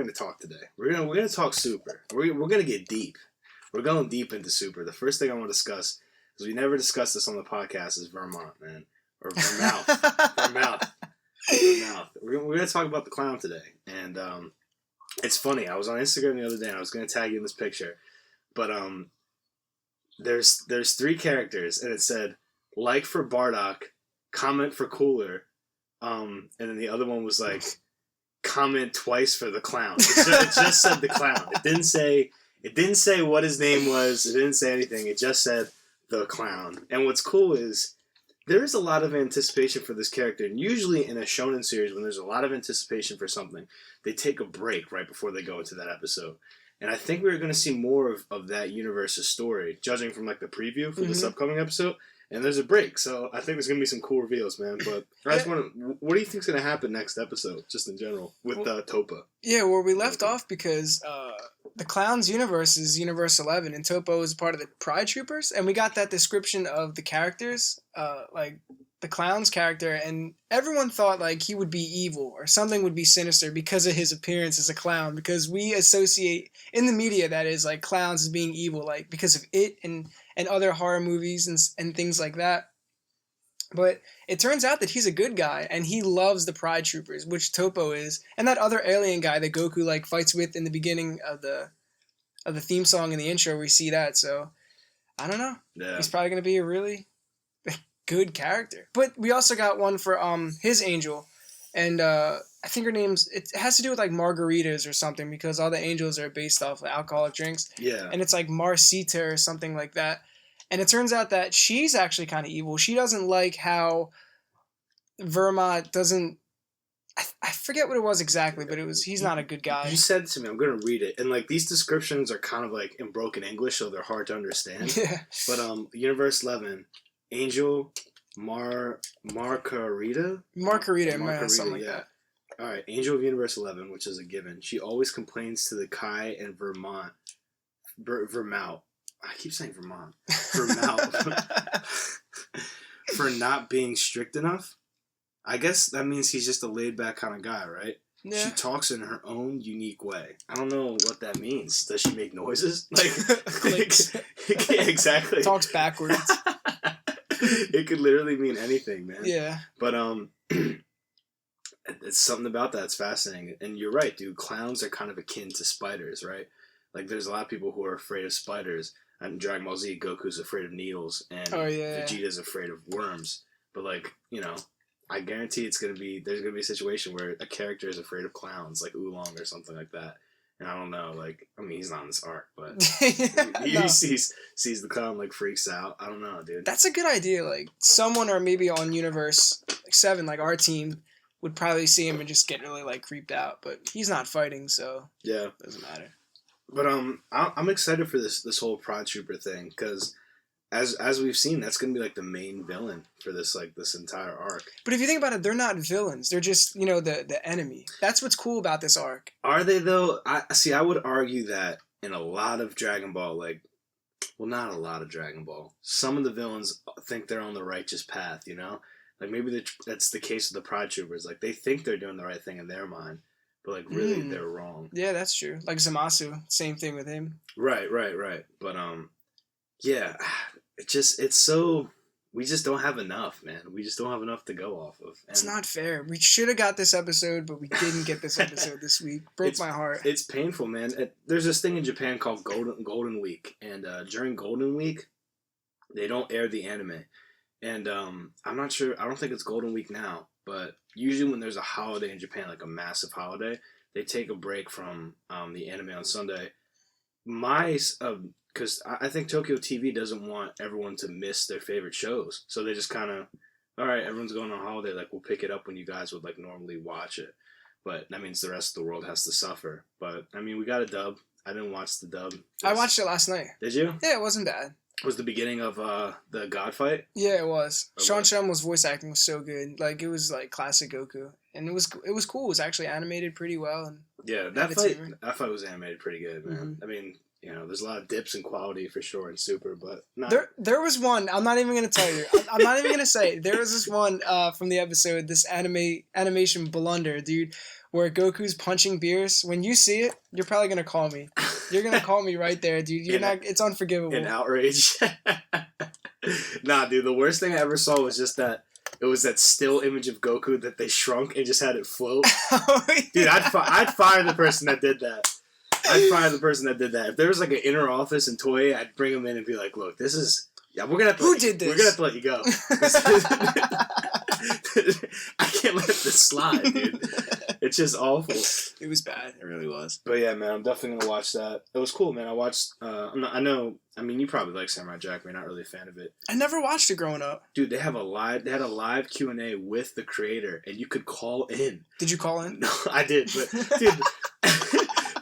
going to talk today. We're gonna talk Super. We're gonna get deep. We're going deep into Super. The first thing I want to discuss, because we never discussed this on the podcast, is Vermont, man, or Vermouth. Vermouth. We're gonna talk about the clown today, and it's funny. I was on Instagram the other day, and I was gonna tag you in this picture, but there's 3 characters, and it said like for Bardock, comment for Cooler, and then the other one was like comment twice for the clown. It just said the clown. It didn't say what his name was. It didn't say anything. It just said the clown. And what's cool is there is a lot of anticipation for this character. And usually in a shonen series, when there's a lot of anticipation for something, they take a break right before they go into that episode. And I think we're going to see more of that universe's story, judging from like the preview for this upcoming episode. And there's a break, so I think there's going to be some cool reveals, man. But I just want to... What do you think's going to happen next episode, just in general, with Topa? Yeah, well, we left off because the Clown's universe is Universe 11, and Topo is part of the Pride Troopers, and we got that description of the characters, like the Clown's character, and everyone thought like he would be evil or something would be sinister because of his appearance as a clown, because we associate, in the media that is, like clowns as being evil, like because of It and other horror movies and things like that. But it turns out that he's a good guy, and he loves the Pride Troopers, which Topo is, and that other alien guy that Goku like fights with in the beginning of the theme song in the intro. We see that, so I don't know. Yeah. He's probably gonna be a really good character. But we also got one for his angel, and I think her name's, it has to do with like margaritas or something, because all the angels are based off of alcoholic drinks. Yeah. And it's like Marcita or something like that. And it turns out that she's actually kind of evil. She doesn't like how Vermont doesn't... I forget what it was exactly, but he's not a good guy. You said to me, I'm going to read it. And like these descriptions are kind of like in broken English, so they're hard to understand. Yeah. But Universe 11, Angel Margarita? Margarita, something like that. All right, Angel of Universe 11, which is a given. She always complains to the Kai and Vermont. I keep saying Vermont. For not being strict enough. I guess that means he's just a laid-back kind of guy, right? Yeah. She talks in her own unique way. I don't know what that means. Does she make noises? Like clicks. Yeah, exactly. Talks backwards. It could literally mean anything, man. Yeah. But it's something about that's fascinating. And you're right, dude. Clowns are kind of akin to spiders, right? Like there's a lot of people who are afraid of spiders. In Dragon Ball Z, Goku's afraid of needles, and Vegeta's afraid of worms. But like, you know, I guarantee there's gonna be a situation where a character is afraid of clowns, like Oolong or something like that. And I don't know, like, I mean, he's not in this arc, but he sees the clown, like, freaks out. I don't know, dude. That's a good idea. Like, someone, or maybe on Universe 7, like our team, would probably see him and just get really, like, creeped out. But he's not fighting, so it doesn't matter. But I'm excited for this whole Prod Trooper thing, because as we've seen, that's gonna be like the main villain for this entire arc. But if you think about it, they're not villains; they're just the enemy. That's what's cool about this arc. Are they though? I would argue that in a lot of Dragon Ball, not a lot of Dragon Ball, some of the villains think they're on the righteous path. You know, like maybe that's the case with the Prod Troopers. Like they think they're doing the right thing in their mind. But, like, really, they're wrong. Yeah, that's true. Like Zamasu, same thing with him. Right. But, yeah, it's so... We just don't have enough, man. We just don't have enough to go off of. And it's not fair. We should have got this episode, but we didn't get this episode this week. Broke my heart. It's painful, man. There's this thing in Japan called Golden Week. And during Golden Week, they don't air the anime. And I'm not sure... I don't think it's Golden Week now. But usually when there's a holiday in Japan, like a massive holiday, they take a break from the anime on Sunday. Because I think Tokyo TV doesn't want everyone to miss their favorite shows. So they just kind of, all right, everyone's going on holiday. Like, we'll pick it up when you guys would, like, normally watch it. But that means the rest of the world has to suffer. But, I mean, we got a dub. I didn't watch the dub. I watched it last night. Did you? Yeah, it wasn't bad. was the beginning of the God fight. Yeah, it was. Or Sean what? Shenmue's voice acting was so good. Like it was like classic Goku, and it was cool. It was actually animated pretty well, and Yeah, had that its fight humor. was animated pretty good, man. Mhm. I mean, there's a lot of dips in quality for sure in Super, but not. There was one. I'm not even gonna tell you. I'm not even gonna say. There was this one from the episode. This animation blunder, dude, where Goku's punching Beerus. When you see it, you're probably gonna call me. You're gonna call me right there, dude. You're In- not. It's unforgivable. in outrage. Nah, dude, the worst thing I ever saw was just that it was that still image of Goku that they shrunk and just had it float. Dude, I'd fire the person that did that. I'd fire the person that did that. If there was like an inner office in Toei, I'd bring them in and be like, "Look, this is we're gonna have to Who did this? We're gonna have to let you go. I can't let this slide, dude. It's just awful." It was bad. It really was. But yeah, man, I'm definitely gonna watch that. It was cool, man. I watched. I mean, you probably like Samurai Jack, but you're not really a fan of it. I never watched it growing up. Dude, they had a live Q&A with the creator, and you could call in. Did you call in? No, I did, but dude,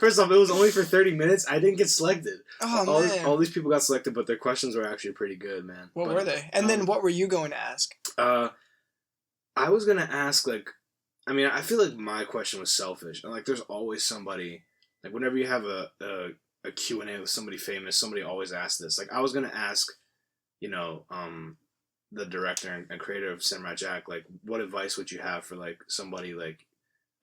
first off, it was only for 30 minutes. I didn't get selected. Oh man. All these people got selected, but their questions were actually pretty good, man. What were they? And then what were you going to ask? I was gonna ask, like, I mean, I feel like my question was selfish. Like, there's always somebody, like, whenever you have a Q&A with somebody famous, somebody always asks this. Like, I was gonna ask, the director and creator of Samurai Jack, like, what advice would you have for, like, somebody, like,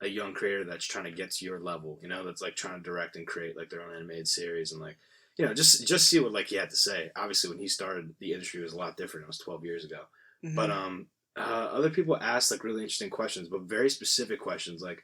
a young creator that's trying to get to your level, that's, like, trying to direct and create, like, their own animated series and, like, just see what, like, he had to say. Obviously, when he started, the industry was a lot different. It was 12 years ago. Mm-hmm. But, other people asked, like, really interesting questions, but very specific questions. Like,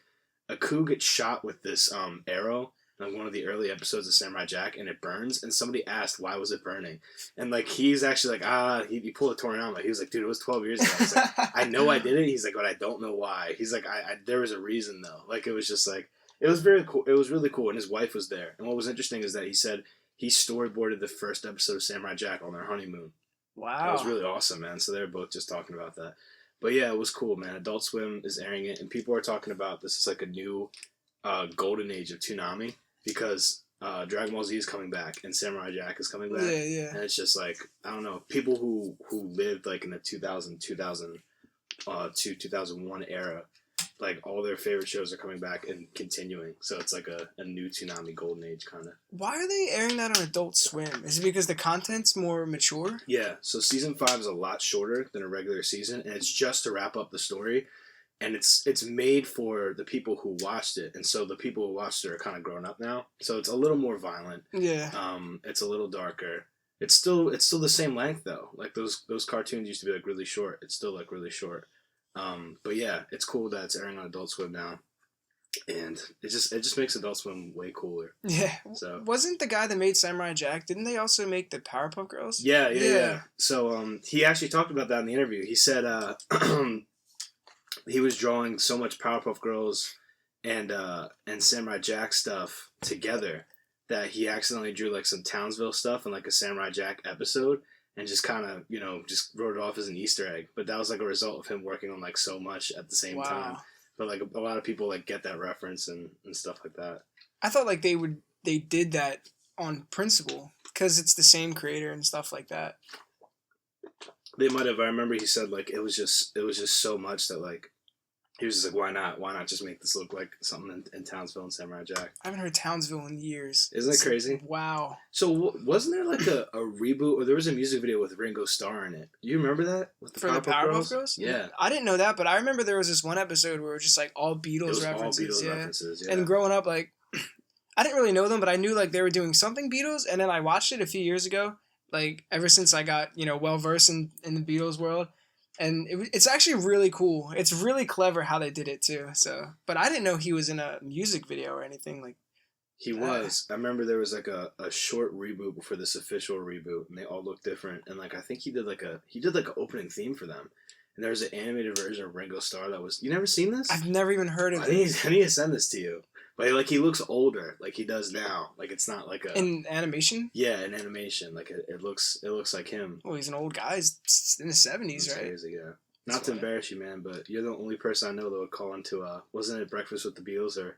Aku gets shot with this arrow in one of the early episodes of Samurai Jack, and it burns, and somebody asked, why was it burning? And, like, he's actually like, he pulled a tornado. He was like, dude, it was 12 years ago. He's like, I know I did it. He's like, but I don't know why. He's like, there was a reason, though. Like, it was just, like, it was very cool. It was really cool, and his wife was there. And what was interesting is that he said he storyboarded the first episode of Samurai Jack on their honeymoon. Wow. That was really awesome, man. So they were both just talking about that. But yeah, it was cool, man. Adult Swim is airing it, and people are talking about this is like a new golden age of Toonami because Dragon Ball Z is coming back and Samurai Jack is coming back. Yeah, yeah. And it's just like, I don't know, people who lived like in the 2002, 2001 era, like all their favorite shows are coming back and continuing. So it's like a new Toonami golden age kind of. Why are they airing that on Adult Swim? Is it because the content's more mature? Yeah, so season 5 is a lot shorter than a regular season, and it's just to wrap up the story. And it's made for the people who watched it, and so the people who watched it are kind of grown up now. So it's a little more violent. Yeah. It's a little darker. It's still the same length though. Like those cartoons used to be like really short. It's still like really short. But yeah, it's cool that it's airing on Adult Swim now, and it just makes Adult Swim way cooler. Yeah. So wasn't the guy that made Samurai Jack? Didn't they also make the Powerpuff Girls? Yeah. So he actually talked about that in the interview. He said he was drawing so much Powerpuff Girls and Samurai Jack stuff together that he accidentally drew like some Townsville stuff in like a Samurai Jack episode and just kind of, just wrote it off as an Easter egg. But that was like a result of him working on like so much at the same time. But like a lot of people like get that reference and stuff like that. I thought like they did that on principle because it's the same creator and stuff like that. They might have. I remember he said like it was just so much that like he was just like, why not just make this look like something in Townsville and Samurai Jack. I haven't heard Townsville in years. Isn't that crazy? Wow. So wasn't there like a reboot, or there was a music video with Ringo Starr in it? Do you remember that with the Powerpuff Girls? Yeah, I didn't know that, but I remember there was this one episode where it was just like all Beatles references. All Beatles references. Yeah. And growing up, like I didn't really know them, but I knew like they were doing something Beatles, and then I watched it a few years ago. Like ever since I got well versed in the Beatles world. And it's actually really cool. It's really clever how they did it too. So, but I didn't know he was in a music video or anything like. He was. I remember there was like a short reboot before this official reboot, and they all looked different. And like I think he did like an opening theme for them. And there was an animated version of Ringo Starr that was. You never seen this? I've never even heard of it. I need to send this to you. But like he looks older, like he does now. Like it's not like a in animation. Yeah, in animation, like it looks like him. Well, he's an old guy. He's in his 70s, right? Crazy, yeah. Not to embarrass you, man, but you're the only person I know that would call into wasn't it Breakfast with the Beatles or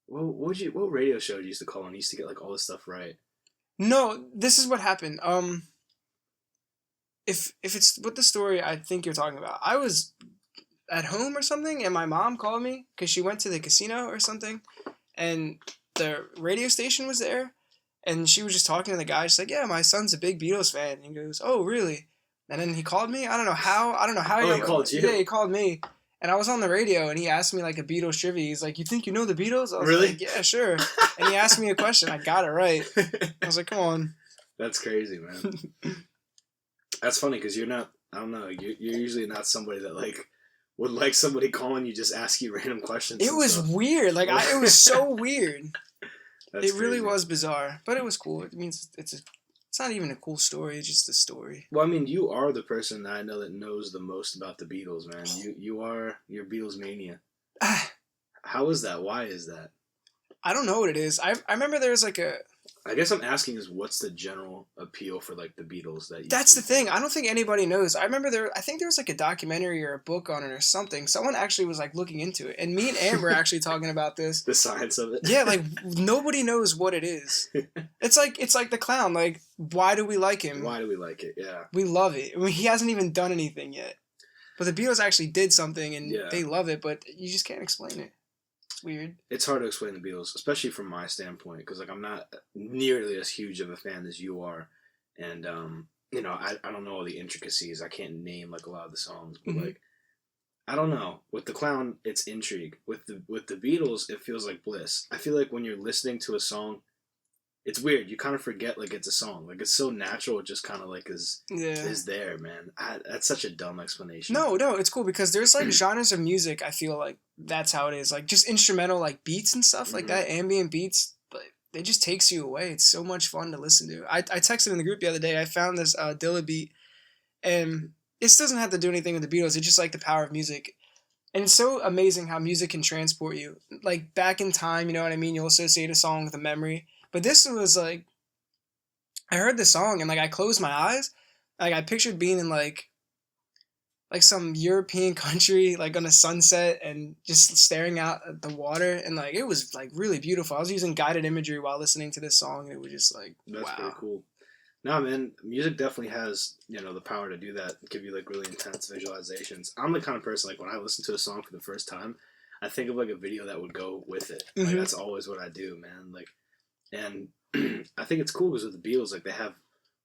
what radio show did you used to call on? You used to get like all this stuff right. No, this is what happened. if it's what the story I think you're talking about, I was at home or something, and my mom called me because she went to the casino or something, and the radio station was there, and she was just talking to the guy. She's like, "Yeah, my son's a big Beatles fan." And he goes, "Oh, really?" And then he called me. I don't know how. Oh, he called you? Yeah, he called me. And I was on the radio, and he asked me like a Beatles trivia. He's like, "You think you know the Beatles?" I was Really? like, "Yeah, sure." And he asked me a question. I got it right. I was like, "Come on." That's crazy, man. That's funny because you're not. I don't know. You're usually not somebody that like would like somebody calling you just ask you random questions. It was weird. Like it was so weird. That's it really crazy. was bizarre, but it was cool. It means it's not even a cool story. It's just a story. Well, I mean, you are the person that I know that knows the most about the Beatles, man. You are your Beatles mania. How is that? Why is that? I don't know what it is. I remember there was like a. I guess I'm asking is what's the general appeal for like the Beatles that you. That's the thing. I don't think anybody knows. I remember I think there was like a documentary or a book on it or something. Someone actually was like looking into it, and me and Amber actually talking about this. The science of it. Yeah, like nobody knows what it is. It's like the clown. Like, why do we like him? Why do we like it? Yeah. We love it. I mean, he hasn't even done anything yet, but the Beatles actually did something, and they love it. But you just can't explain it. It's weird. It's hard to explain the Beatles, especially from my standpoint, because like I'm not nearly as huge of a fan as you are, and you know I don't know all the intricacies. I can't name like a lot of the songs, but like I don't know. With the clown, it's intrigue. With the Beatles, it feels like bliss. I feel like when you're listening to a song, it's weird. You kind of forget like it's a song. Like it's so natural. It just kind of like is there, man. That's such a dumb explanation. No, it's cool because there's like genres of music. I feel like that's how it is. Like just instrumental like beats and stuff like that, ambient beats. But it just takes you away. It's so much fun to listen to. I texted in the group the other day. I found this Dilla beat, and this doesn't have to do anything with the Beatles. It's just like the power of music. And it's so amazing how music can transport you. Like back in time, you know what I mean? You'll associate a song with a memory. But this was like, I heard the song and like I closed my eyes. Like I pictured being in like some European country, like on a sunset and just staring out at the water. And like, it was like really beautiful. I was using guided imagery while listening to this song. And it was just like, That's wow. pretty cool. No, man, music definitely has, you know, the power to do that, give you like really intense visualizations. I'm the kind of person, like when I listen to a song for the first time, I think of like a video that would go with it. Like that's always what I do, man. Like, and I think it's cool because with the Beatles, like they have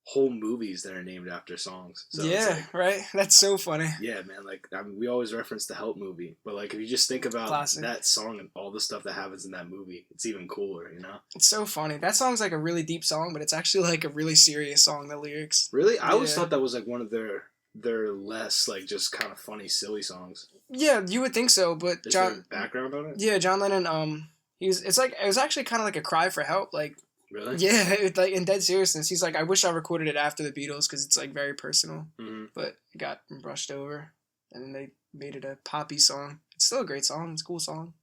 whole movies that are named after songs. So right? That's so funny. Yeah, man. Like we always reference the Help movie, but like if you just think about that song and all the stuff that happens in that movie, it's even cooler, you know? It's so funny. That song's like a really deep song, but it's actually like a really serious song, the lyrics. Really? I always thought that was like one of their less like just kind of funny, silly songs. Yeah, you would think so, but Is there background on it? Yeah, John Lennon, it was actually kind of like a cry for help, like. Really? Yeah, like in dead seriousness, he's like, I wish I recorded it after the Beatles because it's like very personal, but it got brushed over, and then they made it a poppy song. It's still a great song. It's a cool song.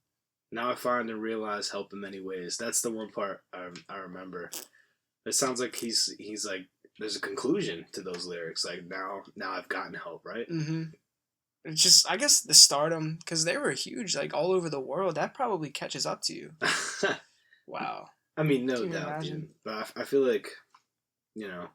Now I find and realize help in many ways. That's the one part I remember. It sounds like he's like there's a conclusion to those lyrics. Like now I've gotten help, right? It's just I guess the stardom because they were huge, like all over the world. That probably catches up to you. Wow. I mean, no doubt, dude. But I feel like, you know,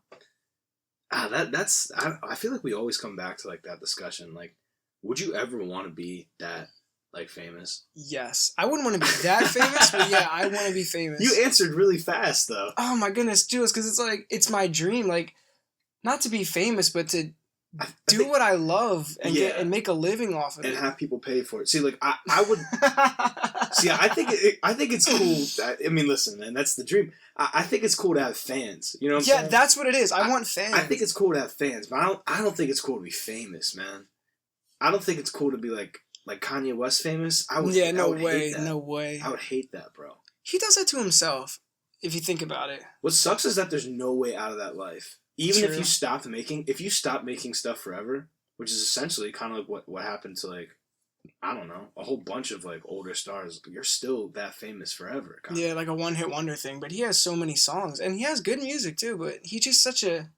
that's I feel like we always come back to like that discussion. Like, would you ever want to be that like famous? Yes, I wouldn't want to be that famous, but yeah, I want to be famous. You answered really fast, though. Oh my goodness, Jules, because it's like it's my dream, like not to be famous, but to do what I love and get and make a living off of it and have people pay for it. See, like I would. See, I think it's cool. I mean, listen, man, that's the dream. I think it's cool to have fans. You know what I'm saying? Yeah, that's what it is. I want fans. I think it's cool to have fans, but I don't think it's cool to be famous, man. I don't think it's cool to be like Kanye West famous. I would. Yeah, no way. I would hate that, bro. He does that to himself. If you think about it. What sucks is that there's no way out of that life. Even if you stop making stuff forever, which is essentially kind of like what happened to like, I don't know, a whole bunch of like older stars. You're still that famous forever. Yeah, like a one-hit wonder thing. But he has so many songs, and he has good music too. But he's just such a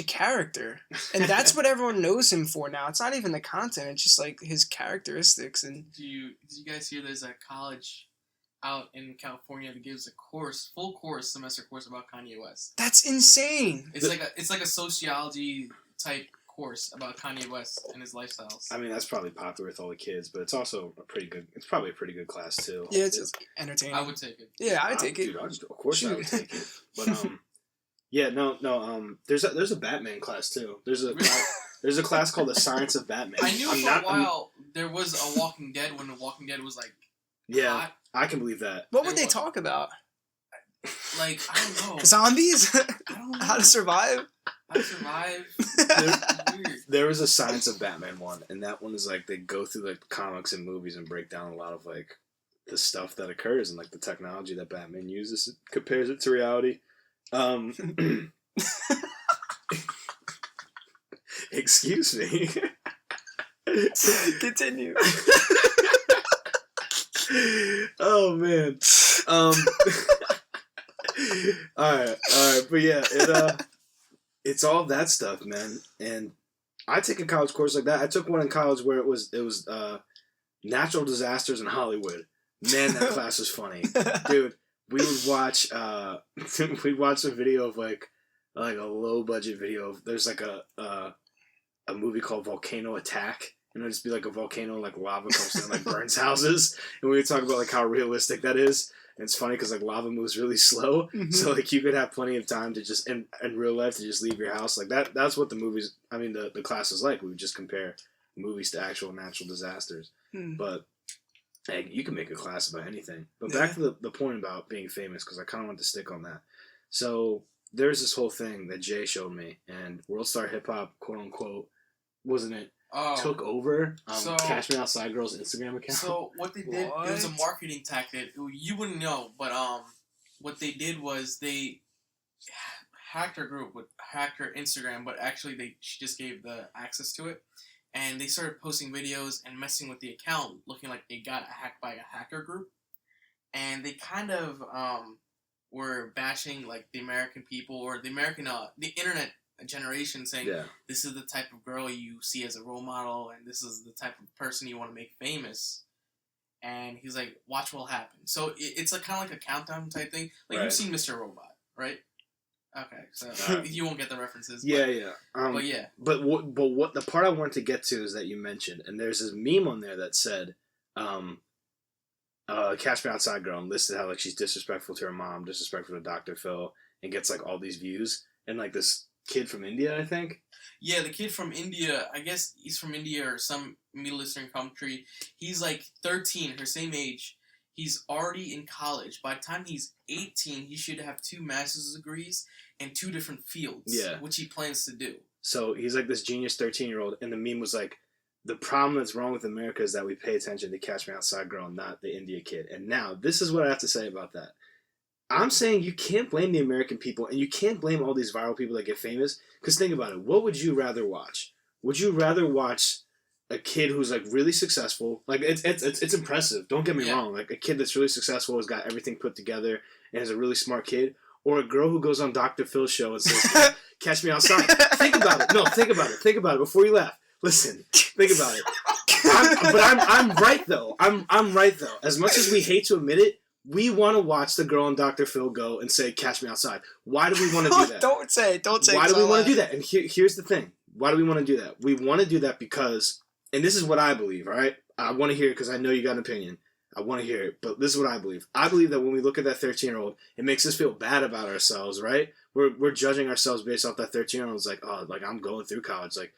character, and that's what everyone knows him for now. It's not even the content; it's just like his characteristics. And did you guys hear there's a college out in California that gives a semester course about Kanye West. That's insane. It's like a sociology type course about Kanye West and his lifestyles. I mean, that's probably popular with all the kids, but it's also it's probably a pretty good class too. Yeah, it's entertaining. I would take it. Yeah, I would take it. Dude, of course I would take it. But yeah, no. There's a Batman class too. There's a class called the Science of Batman. I knew for a while there was a Walking Dead when the Walking Dead was like. Yeah, hot. I can believe that. What would they talk about? Like, I don't know. Zombies? I don't know. How to survive? How to survive. Weird. There was a Science of Batman one, and that one is like they go through like comics and movies and break down a lot of like the stuff that occurs and like the technology that Batman uses, compares it to reality. Excuse me. Continue. Oh man. Alright, but yeah, it's all that stuff, man. And I take a college course like that. I took one in college where it was natural disasters in Hollywood. Man, that class was funny. Dude, we would watch we'd watch a video of like a low budget video. There's like a movie called Volcano Attack. And it'd just be like a volcano, like lava comes down, like burns houses. And we would talk about like how realistic that is. And it's funny because like lava moves really slow, Mm-hmm. so like you could have plenty of time to just in real life to just leave your house. Like that's what the class was like. We would just compare movies to actual natural disasters. But hey, you can make a class about anything. But back to the point about being famous, because I kind of want to stick on that. So there's this whole thing that Jay showed me, and World Star Hip Hop, quote unquote, wasn't it? Took over Cash Me Outside Girl's Instagram account. So what they did, it was a marketing tactic. You wouldn't know, but what they did was they hacked her group, hacked her Instagram, but actually she just gave the access to it, and they started posting videos and messing with the account, looking like they got hacked by a hacker group, and they kind of were bashing like the American people or the internet generation, saying this is the type of girl you see as a role model and this is the type of person you want to make famous. And he's like, watch what'll happen. So it's like kind of like a countdown type thing. Like you've seen Mr. Robot, right? Okay, so you won't get the references. But what the part I wanted to get to is that you mentioned, and there's this meme on there that said Cash Me Outside Girl, and listed how like she's disrespectful to her mom, disrespectful to Dr. Phil, and gets like all these views. And like this kid from India, I think. Yeah, the kid from India. I guess he's from India or some Middle Eastern country. He's like 13, her same age. He's already in college. By the time he's 18, he should have 2 master's degrees in 2 different fields. Yeah. Which he plans to do. So he's like this genius 13-year-old, and the meme was like, the problem that's wrong with America is that we pay attention to Cash Me Outside Girl, not the India kid. And now, this is what I have to say about that. I'm saying you can't blame the American people, and you can't blame all these viral people that get famous. Because think about it. What would you rather watch? Would you rather watch a kid who's like really successful? Like it's impressive. Don't get me wrong. Like a kid that's really successful, has got everything put together, and is a really smart kid, or a girl who goes on Dr. Phil's show and says, "Catch me outside." Think about it. No, think about it. Think about it before you laugh. Listen, think about it. I'm right though. I'm right though. As much as we hate to admit it, we want to watch the girl and Dr. Phil go and say, "Catch me outside." Why do we want to do that? Don't say. Why do we want to do that? And here's the thing. Why do we want to do that? We want to do that because, and this is what I believe, all right? I want to hear it because I know you got an opinion. I want to hear it, but this is what I believe. I believe that when we look at that 13-year-old, it makes us feel bad about ourselves, right? We're judging ourselves based off that 13-year-old. It's like, oh, like I'm going through college, like,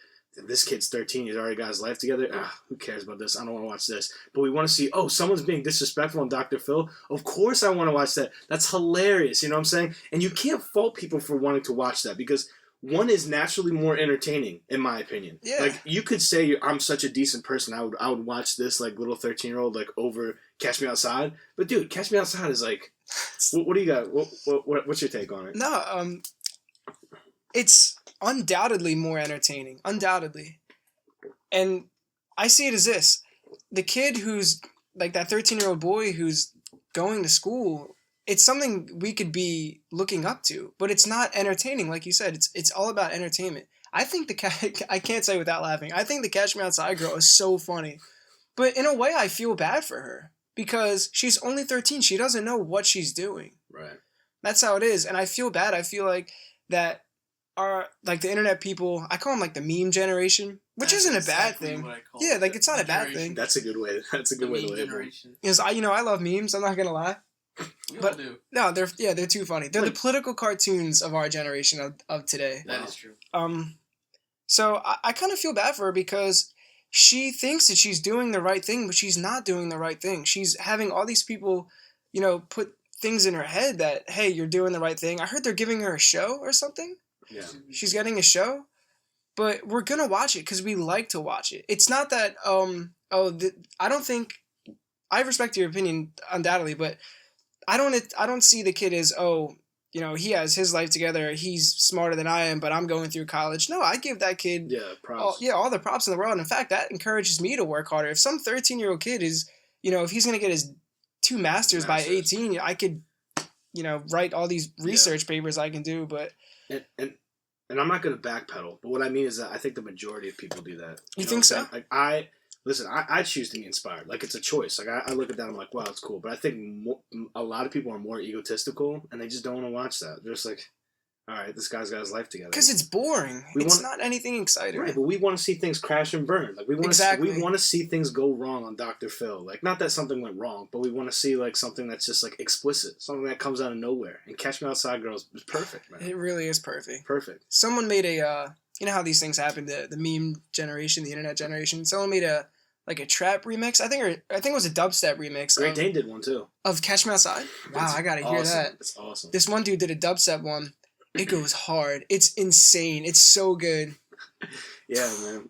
this kid's 13. He's already got his life together. Who cares about this? I don't want to watch this. But we want to see, oh, someone's being disrespectful on Dr. Phil. Of course I want to watch that. That's hilarious. You know what I'm saying? And you can't fault people for wanting to watch that because one is naturally more entertaining, in my opinion. Yeah. Like, you could say I'm such a decent person. I would watch this, like, little 13-year-old, like, over Catch Me Outside. But, dude, Catch Me Outside is, like, what do you got? What's your take on it? No, it's undoubtedly more entertaining. Undoubtedly. And I see it as this. The kid who's, like that 13-year-old boy who's going to school, it's something we could be looking up to. But it's not entertaining, like you said. It's all about entertainment. I think I can't say without laughing. I think the Catch Me Outside girl is so funny. But in a way, I feel bad for her. because she's only 13. She doesn't know what she's doing. Right. That's how it is. And I feel bad. I feel like that the internet people, I call them like the meme generation, which isn't a bad thing. Yeah, like it's not a bad thing. That's a good way. That's a good way to label it. Because I love memes. I'm not gonna lie. We all do. No, they're too funny. They're the political cartoons of our generation of today. That is true. So I kind of feel bad for her because she thinks that she's doing the right thing, but she's not doing the right thing. She's having all these people, put things in her head that, hey, you're doing the right thing. I heard they're giving her a show or something. Yeah. She's getting a show, but we're gonna watch it because we like to watch it. It's not that I don't think I respect your opinion undoubtedly, but I don't see the kid as he has his life together. He's smarter than I am, but I'm going through college. No, I give that kid props. All the props in the world. And in fact, that encourages me to work harder. If some 13-year-old kid is, if he's gonna get his 2 masters by 18, I could, write all these research papers I can do, but. And I'm not going to backpedal, but what I mean is that I think the majority of people do that. You think so? Like I choose to be inspired. Like it's a choice. Like I look at that, I'm like, wow, it's cool. But I think a lot of people are more egotistical, and they just don't want to watch that. They're just like, all right, this guy's got his life together. Because it's boring. It's not anything exciting. Right, but we want to see things crash and burn. Like we want to see things go wrong on Dr. Phil. Like not that something went wrong, but we want to see like something that's just like explicit, something that comes out of nowhere. And Catch Me Outside Girls is perfect, man. It really is perfect. Perfect. Someone made a you know how these things happen, the meme generation, the internet generation. Someone made a trap remix. I think it was a dubstep remix. Great Dane did one too. Of Catch Me Outside. Wow, I gotta hear that. It's awesome. This one dude did a dubstep one. It goes hard. It's insane. It's so good. Yeah, man.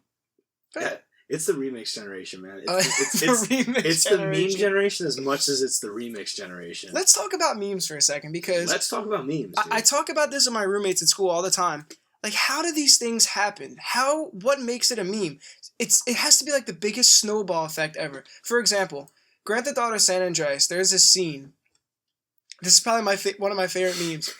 Yeah, it's the remix generation, man. It's the meme generation as much as it's the remix generation. Let's talk about memes for a second because let's talk about memes. I talk about this with my roommates at school all the time. Like, how do these things happen? What makes it a meme? It has to be like the biggest snowball effect ever. For example, Grand Theft Auto San Andreas. There's this scene. This is probably one of my favorite memes.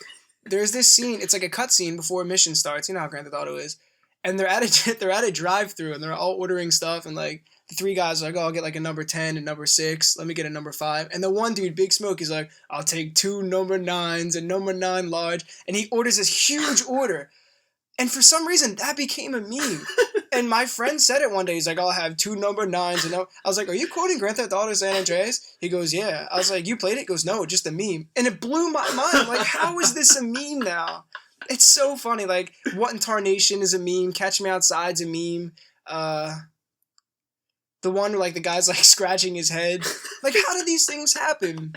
There's this scene. It's like a cutscene before a mission starts. You know how Grand Theft Auto is. And they're at a drive-through and they're all ordering stuff and like the 3 guys are like, oh, I'll get like a number 10 and number 6. Let me get a number 5. And the one dude, Big Smoke, he's like, I'll take 2 number 9s and number 9 large. And he orders this huge order. And for some reason, that became a meme. And my friend said it one day. He's like, I'll have 2 number 9s. And I was like, are you quoting Grand Theft Auto San Andreas? He goes, yeah. I was like, you played it? He goes, no, just a meme. And it blew my mind. I'm like, how is this a meme now? It's so funny. Like, What in Tarnation is a meme. Catch Me Outside's a meme. The one where, like, the guy's, like, scratching his head. Like, how do these things happen?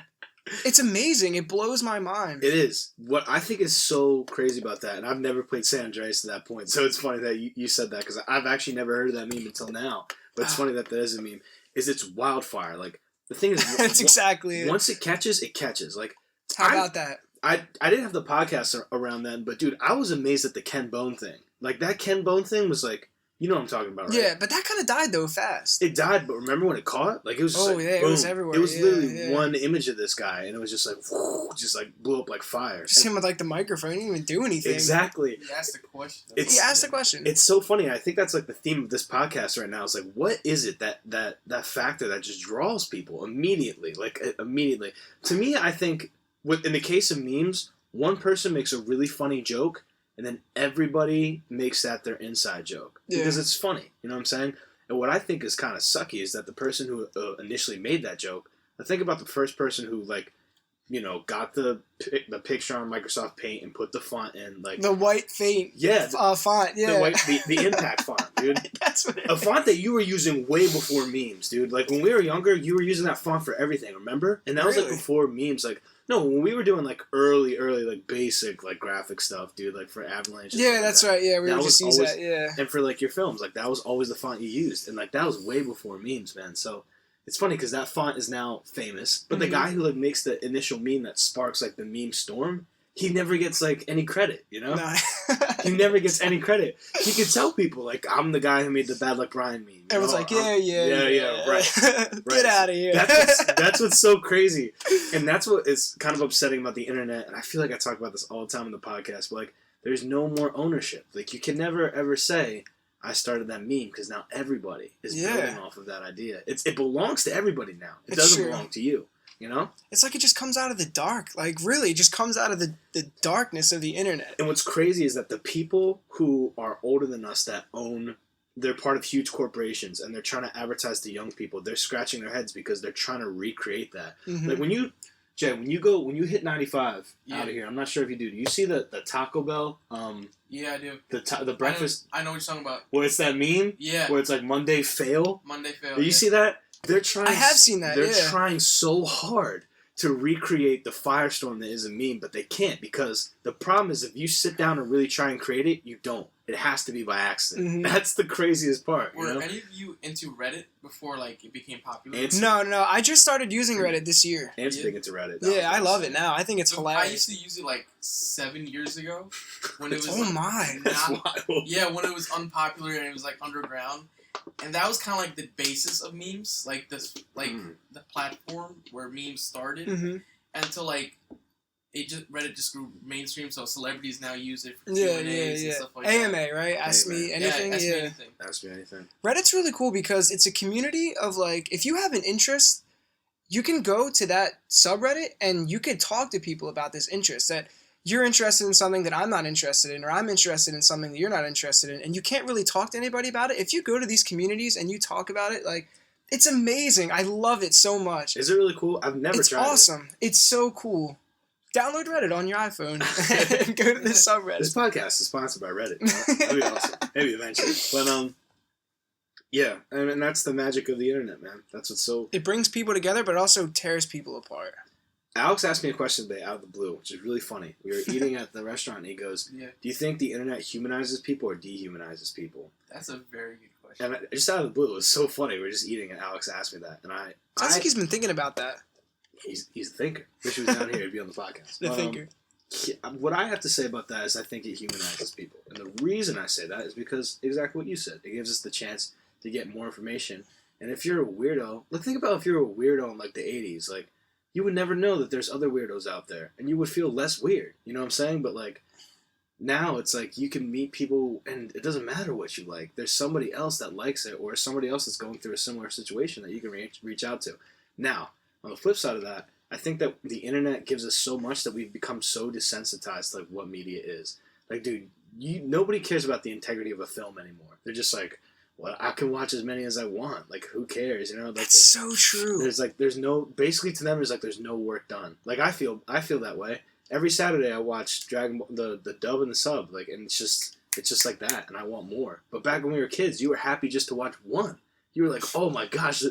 It's amazing. It blows my mind. It is. What I think is so crazy about that, and I've never played San Andreas to that point, so it's funny that you said that, because I've actually never heard of that meme until now, but it's funny that is a meme, is it's wildfire. Like, the thing is... That's exactly it. Once it catches, it catches. Like, how about that? I didn't have the podcast around then, but dude, I was amazed at the Ken Bone thing. Like, that Ken Bone thing was like... You know what I'm talking about, right? Yeah, but that kind of died, though, fast. It died, but remember when it caught? Like, it was just boom. It was everywhere. It was literally one image of this guy, and it was just like, whoo, just like blew up like fire. Just him with like the microphone. He didn't even do anything. Exactly. He asked the question. He asked the question. It's so funny. I think that's like the theme of this podcast right now. It's like, what is it that factor that just draws people immediately? Like, immediately. To me, I think, in the case of memes, one person makes a really funny joke, and then everybody makes that their inside joke. Because it's funny. You know what I'm saying? And what I think is kind of sucky is that the person who initially made that joke, I think about the first person who, like, you know, got the picture on Microsoft Paint and put the font in, like... The white font. Yeah. The impact font, dude. That's what a font that you were using way before memes, dude. Like, when we were younger, you were using that font for everything, remember? And that was, like, before memes, like... No, when we were doing, like, early, like, basic, like, graphic stuff, dude, like, for Avalanche. Yeah, that's right, yeah, we would just use that, yeah. And for, like, your films, like, that was always the font you used, and, like, that was way before memes, man, so... It's funny, because that font is now famous, but the guy who, like, makes the initial meme that sparks, like, the meme storm, he never gets, like, any credit, you know? No. He never gets any credit. He could tell people, like, I'm the guy who made the Bad Luck Brian meme. Everyone's like, yeah, right. Get out of here. That's what's so crazy. And that's what is kind of upsetting about the internet, and I feel like I talk about this all the time in the podcast, but, like, there's no more ownership. Like, you can never, ever say, I started that meme because now everybody is building off of that idea. It belongs to everybody now. It doesn't belong to you. You know? It's like it just comes out of the dark. Like, really, it just comes out of the darkness of the internet. And what's crazy is that the people who are older than us that they're part of huge corporations and they're trying to advertise to young people, they're scratching their heads because they're trying to recreate that. Mm-hmm. Like when you hit 95 out of here, I'm not sure if you do. Do you see the Taco Bell? Yeah, I do. The breakfast. I know what you're talking about. Where it's that meme? Yeah. Where it's like Monday fail? Monday fail. Do you see that? They're trying. I have seen that. They're trying so hard to recreate the firestorm that is a meme, but they can't because the problem is if you sit down and really try and create it, you don't. It has to be by accident. Mm-hmm. That's the craziest part. Were any of you into Reddit before like it became popular? No. I just started using Reddit this year. Ant's big into Reddit. Yeah, I love it now. I think it's hilarious. I used to use it like 7 years ago when it was. Oh my! That's wild. Yeah, when it was unpopular and it was like underground, and that was kind of like the basis of memes, like this, like the platform where memes started, until like. Reddit just grew mainstream, so celebrities now use it for Q&As and stuff like AMA, that. right? Ask me anything. Ask me anything. Ask me anything. Reddit's really cool because it's a community of like, if you have an interest, you can go to that subreddit and you can talk to people about this interest. That you're interested in something that I'm not interested in, or I'm interested in something that you're not interested in, and you can't really talk to anybody about it. If you go to these communities and you talk about it, like, it's amazing. I love it so much. Is it really cool? I've never tried it. It's awesome. It's so cool. Download Reddit on your iPhone and go to the subreddit. This podcast is sponsored by Reddit. That'd be awesome. Maybe eventually. But, yeah. And that's the magic of the internet, man. That's what's so... It brings people together, but also tears people apart. Alex asked me a question today out of the blue, which is really funny. We were eating at the restaurant, and he goes, do you think the internet humanizes people or dehumanizes people? That's a very good question. And just out of the blue, it was so funny. We were just eating, and Alex asked me that. And Sounds like he's been thinking about that. He's a thinker. Wish he was down here, he'd be on the podcast. The thinker. What I have to say about that is I think it humanizes people. And the reason I say that is because exactly what you said. It gives us the chance to get more information. And if you're a weirdo, think about if you're a weirdo in like the 80s, like you would never know that there's other weirdos out there. And you would feel less weird. You know what I'm saying? But like now it's like you can meet people and it doesn't matter what you like. There's somebody else that likes it or somebody else that's going through a similar situation that you can reach out to. Now, on the flip side of that, I think that the internet gives us so much that we've become so desensitized to like what media is. Like, dude, nobody cares about the integrity of a film anymore. They're just like, well, I can watch as many as I want. Like, who cares? You know, like, that's so true. There's no work done. Like, I feel that way. Every Saturday I watch Dragon Ball, the dub and the sub, like, and it's just like that, and I want more. But back when we were kids, you were happy just to watch one. You were like, oh my gosh.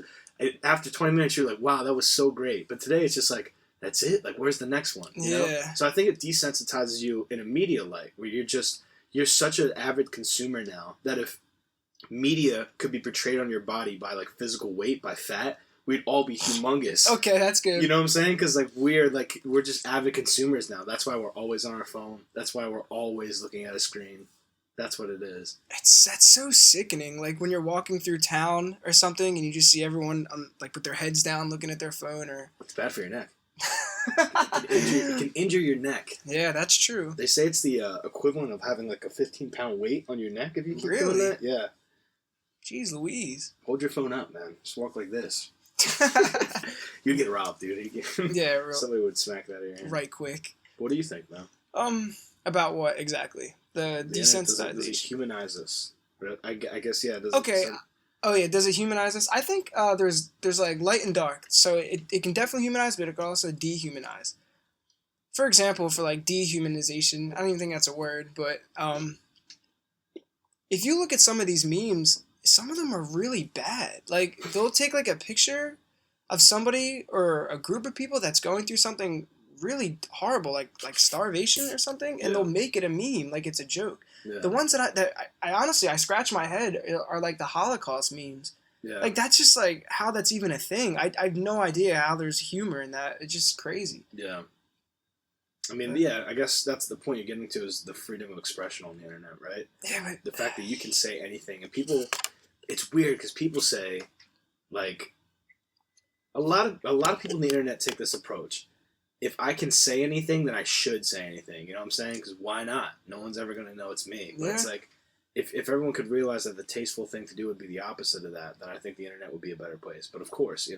After 20 minutes, you're like, wow, that was so great. But today, it's just like, that's it? Like, where's the next one? You know? So I think it desensitizes you in a media light, where you're such an avid consumer now, that if media could be portrayed on your body by, like, physical weight, by fat, we'd all be humongous. Okay, that's good. You know what I'm saying? Because, like, we're just avid consumers now. That's why we're always on our phone. That's why we're always looking at a screen. That's what it is. That's so sickening. Like when you're walking through town or something, and you just see everyone like with their heads down, looking at their phone. Or it's bad for your neck. It can injure your neck. Yeah, that's true. They say it's the equivalent of having like a 15-pound weight on your neck if you keep doing that. Yeah. Jeez Louise. Hold your phone up, man. Just walk like this. You'd get robbed, dude. Yeah, somebody would smack that in your hand. Right quick. What do you think, man? About what exactly? The desensitization. Does it humanize us? I guess, yeah. Okay. Oh, yeah. Does it humanize us? I think there's like light and dark. So it can definitely humanize, but it can also dehumanize. For example, for like dehumanization, I don't even think that's a word, but if you look at some of these memes, some of them are really bad. Like, they'll take like a picture of somebody or a group of people that's going through something really horrible, like starvation or something, and they'll make it a meme, like it's a joke. Yeah. The ones that I honestly scratch my head are like the Holocaust memes. Yeah. Like that's just like how that's even a thing. I have no idea how there's humor in that. It's just crazy. Yeah. I mean, yeah, I guess that's the point you're getting to is the freedom of expression on the internet, right? Yeah, but the fact that you can say anything, and people, it's weird because people say, like, a lot of people on the internet take this approach. If I can say anything, then I should say anything. You know what I'm saying? Because why not? No one's ever going to know it's me. But it's like, if everyone could realize that the tasteful thing to do would be the opposite of that, then I think the internet would be a better place. But of course,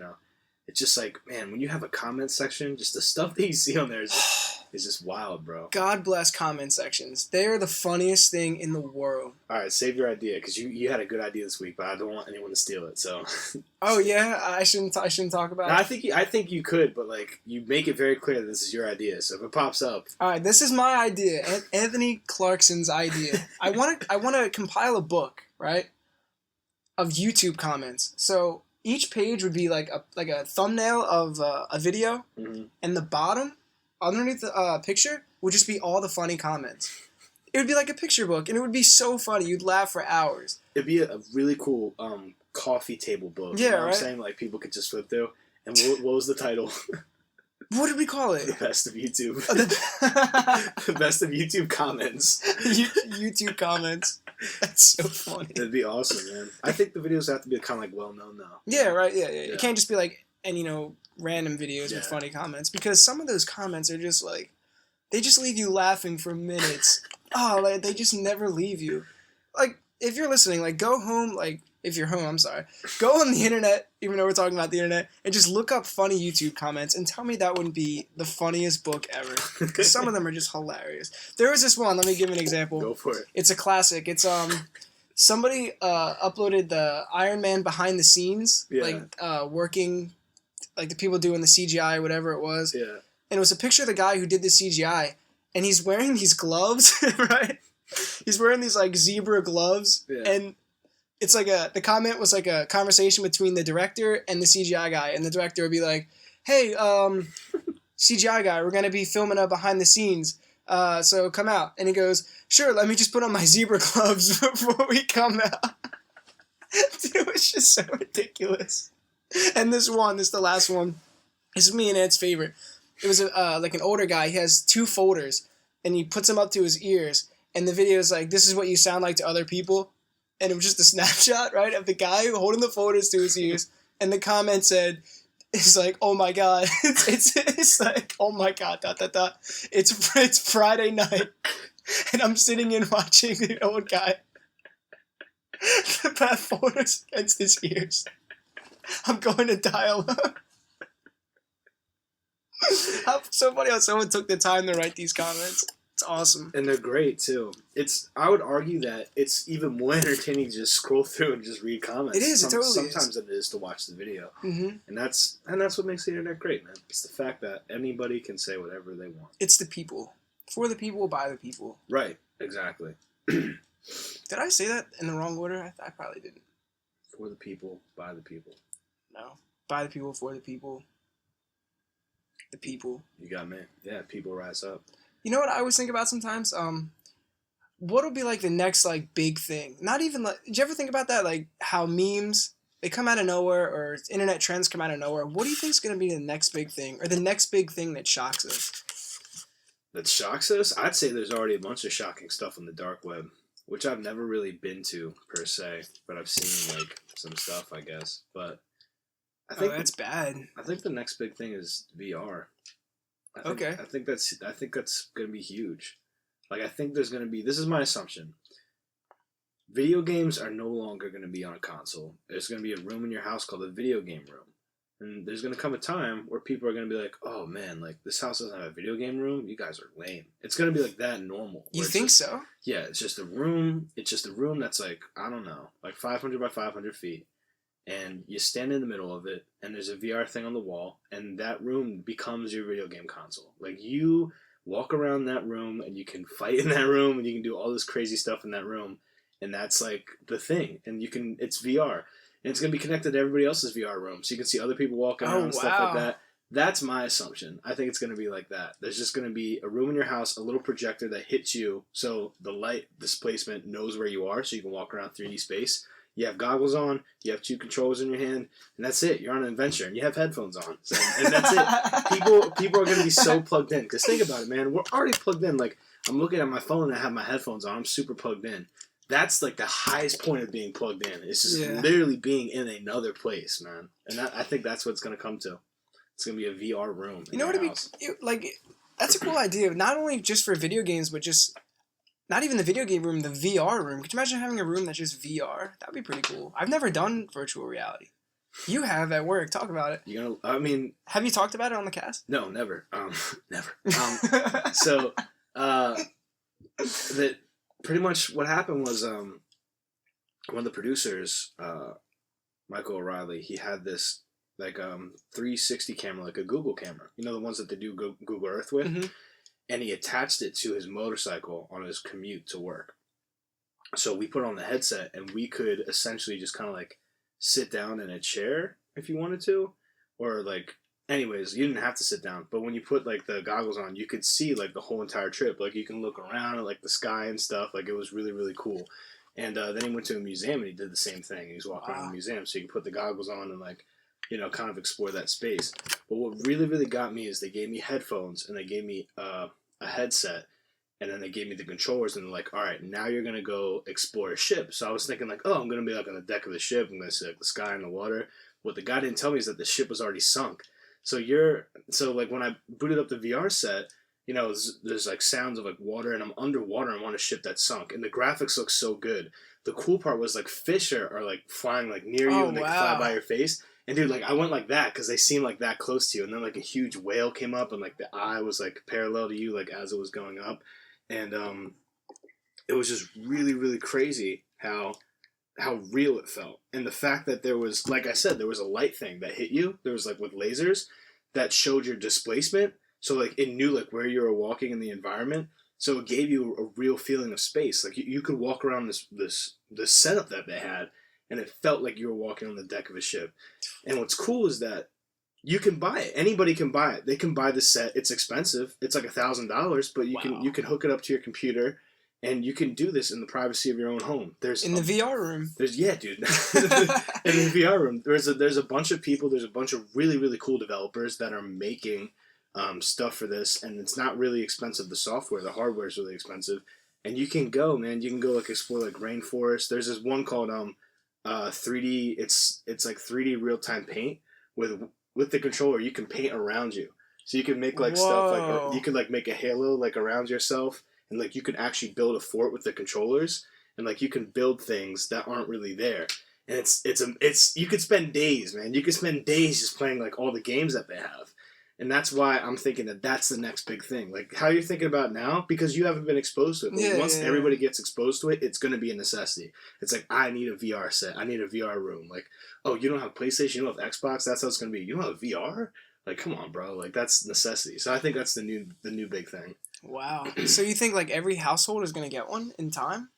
it's just like, man, when you have a comment section, just the stuff that you see on there is just wild, bro. God bless comment sections. They are the funniest thing in the world. All right, save your idea, because you had a good idea this week, but I don't want anyone to steal it. So. Oh yeah, I shouldn't talk about No, it. I think you could, but like you make it very clear that this is your idea. So if it pops up. All right, this is my idea. Anthony Clarkson's idea. I want to compile a book, right, of YouTube comments. So each page would be like a thumbnail of a video, and the bottom, underneath the picture, would just be all the funny comments. It would be like a picture book, and it would be so funny. You'd laugh for hours. It'd be a really cool coffee table book. Yeah, you know what right? I'm saying? Like people could just flip through. And what was the title? What did we call it? The best of YouTube. Oh, The best of YouTube comments. YouTube comments. That's so funny. That'd be awesome, man. I think the videos have to be kind of like well known though. Yeah, right. Yeah. It can't just be like random videos with Yeah. funny comments, because some of those comments are just like, they just leave you laughing for minutes. Oh, like they just never leave you. Like if you're listening, like go home. Like if you're home, I'm sorry. Go on the internet, even though we're talking about the internet, and just look up funny YouTube comments and tell me that wouldn't be the funniest book ever. Because some of them are just hilarious. There was this one. Let me give an example. Go for it. It's a classic. It's somebody uploaded the Iron Man behind the scenes, like working, like the people doing the CGI, whatever it was. Yeah. And it was a picture of the guy who did the CGI, and he's wearing these gloves, right? He's wearing these like zebra gloves, and it's like the comment was like a conversation between the director and the CGI guy, and the director would be like, "Hey, CGI guy, we're gonna be filming a behind the scenes, so come out." And he goes, "Sure, let me just put on my zebra gloves before we come out." Dude, it was just so ridiculous. And this is the last one. This is me and Ed's favorite. It was like an older guy. He has 2 folders, and he puts them up to his ears. And the video is like, "This is what you sound like to other people." And it was just a snapshot, right, of the guy holding the folders to his ears. And the comment said, "It's like, oh my god." It's like, oh my god, ... It's Friday night, and I'm sitting in watching the old guy put folders against his ears. I'm going to dial up. So funny how someone took the time to write these comments. It's awesome. And they're great too. I would argue that it's even more entertaining to just scroll through and just read comments. It is. It totally sometimes is. it is to watch the video. Mm-hmm. And that's what makes the internet great, man. It's the fact that anybody can say whatever they want. It's the people. For the people, by the people. Right. Exactly. Did I say that in the wrong order? I probably didn't. For the people, by the people. No. By the people, for the people. The people. You got me. Yeah, people rise up. You know what I always think about sometimes? What will be like the next like big thing? Not even like, did you ever think about that? Like how memes, they come out of nowhere, or internet trends come out of nowhere. What do you think is going to be the next big thing, or the next big thing that shocks us? That shocks us? I'd say there's already a bunch of shocking stuff on the dark web, which I've never really been to per se, but I've seen like some stuff, I guess. But I think that's bad. I think the next big thing is VR. I think that's gonna be huge. Like I think there's gonna be. This is my assumption. Video games are no longer gonna be on a console. There's gonna be a room in your house called a video game room, and there's gonna come a time where people are gonna be like, "Oh man, like this house doesn't have a video game room. You guys are lame." It's gonna be like that normal. You think so? Yeah, it's just a room. It's just a room that's like, I don't know, like 500 by 500 feet. And you stand in the middle of it, and there's a VR thing on the wall, and that room becomes your video game console. Like, you walk around that room, and you can fight in that room, and you can do all this crazy stuff in that room, and that's, like, the thing. And it's VR. And it's going to be connected to everybody else's VR room, so you can see other people walking around and stuff like that. That's my assumption. I think it's going to be like that. There's just going to be a room in your house, a little projector that hits you, so the light displacement knows where you are, so you can walk around 3D space. You have goggles on, you have 2 controllers in your hand, and that's it. You're on an adventure, and you have headphones on. So, and that's it. People are going to be so plugged in. Because think about it, man. We're already plugged in. Like, I'm looking at my phone, and I have my headphones on. I'm super plugged in. That's, like, the highest point of being plugged in. It's just literally being in another place, man. And I think that's what it's going to come to. It's going to be a VR room. You know what it'd be? Like, that's a cool idea. Not only just for video games, but just not even the video game room, the VR room. Could you imagine having a room that's just VR? That'd be pretty cool. I've never done virtual reality. You have at work. Talk about it. Have you talked about it on the cast? No, never. Never. So, that pretty much what happened was, one of the producers, Michael O'Reilly, he had this, 360 camera, like a Google camera. You know, the ones that they do Google Earth with? Mm-hmm. And he attached it to his motorcycle on his commute to work. So we put on the headset, and we could essentially just kind of sit down in a chair if you wanted to, or anyways, you didn't have to sit down. But when you put the goggles on, you could see the whole entire trip. You can look around at the sky and stuff. It was really, really cool. And then he went to a museum and he did the same thing. He was walking around the museum, so you can put the goggles on and kind of explore that space. But what really, really got me is they gave me headphones and they gave me a headset, and then they gave me the controllers, and they're like, all right, now you're going to go explore a ship. So I was thinking I'm going to be on the deck of the ship. I'm going to see the sky and the water. What the guy didn't tell me is that the ship was already sunk. So when I booted up the VR set, there's sounds of water, and I'm underwater. I'm on a ship that's sunk, and the graphics look so good. The cool part was fish are flying near you, and they fly by your face. And dude, I went that because they seemed that close to you, and then a huge whale came up, and the eye was parallel to you as it was going up, and it was just really, really crazy how real it felt, and the fact that there was, like I said, there was a light thing that hit you. There was with lasers that showed your displacement, so it knew where you were walking in the environment, so it gave you a real feeling of space. You could walk around this setup that they had, and it felt like you were walking on the deck of a ship. And what's cool is that you can buy it. Anybody can buy it. They can buy the set. It's expensive. It's $1,000, but you can hook it up to your computer, and you can do this in the privacy of your own home. The VR room. Yeah, dude. In the VR room, there's a bunch of people. There's a bunch of really, really cool developers that are making stuff for this, and it's not really expensive. The software, the hardware is really expensive, and you can go, man. You can go explore rainforest. There's this one called 3D. It's 3D real time paint with the controller. You can paint around you, so you can make stuff you could make a halo around yourself, and you can actually build a fort with the controllers, and you can build things that aren't really there. And it's you could spend days, man. You could spend days just playing all the games that they have. And that's why I'm thinking that that's the next big thing. How you're thinking about now, because you haven't been exposed to it. But once everybody gets exposed to it, it's going to be a necessity. It's I need a VR set. I need a VR room. Oh, you don't have PlayStation? You don't have Xbox? That's how it's going to be. You don't have VR? Come on, bro. That's necessity. So I think that's the new big thing. Wow. So you think every household is going to get one in time?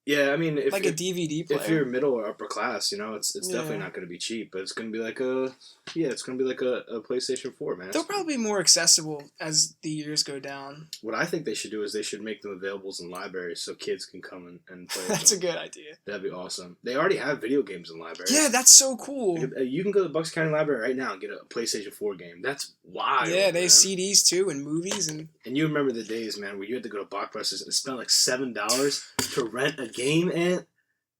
Yeah, I mean, if a DVD player. If you're middle or upper class, it's definitely not going to be cheap, but it's going to be it's going to be a PlayStation 4, man. They'll probably be more accessible as the years go down. What I think they should do is they should make them available in libraries so kids can come and play. That's a good idea. That'd be awesome. They already have video games in libraries. Yeah, that's so cool. You can go to the Bucks County Library right now and get a PlayStation 4 game. That's wild. Yeah, they have CDs too and movies and you remember the days, man, where you had to go to Blockbusters and spend $7 to rent a game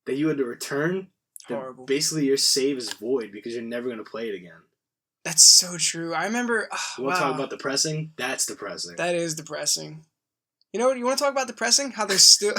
that you had to return. Horrible. Basically, your save is void because you're never going to play it again. That's so true. I remember. You want to talk about depressing? That's depressing. That is depressing. You know, you want to talk about depressing? How there's still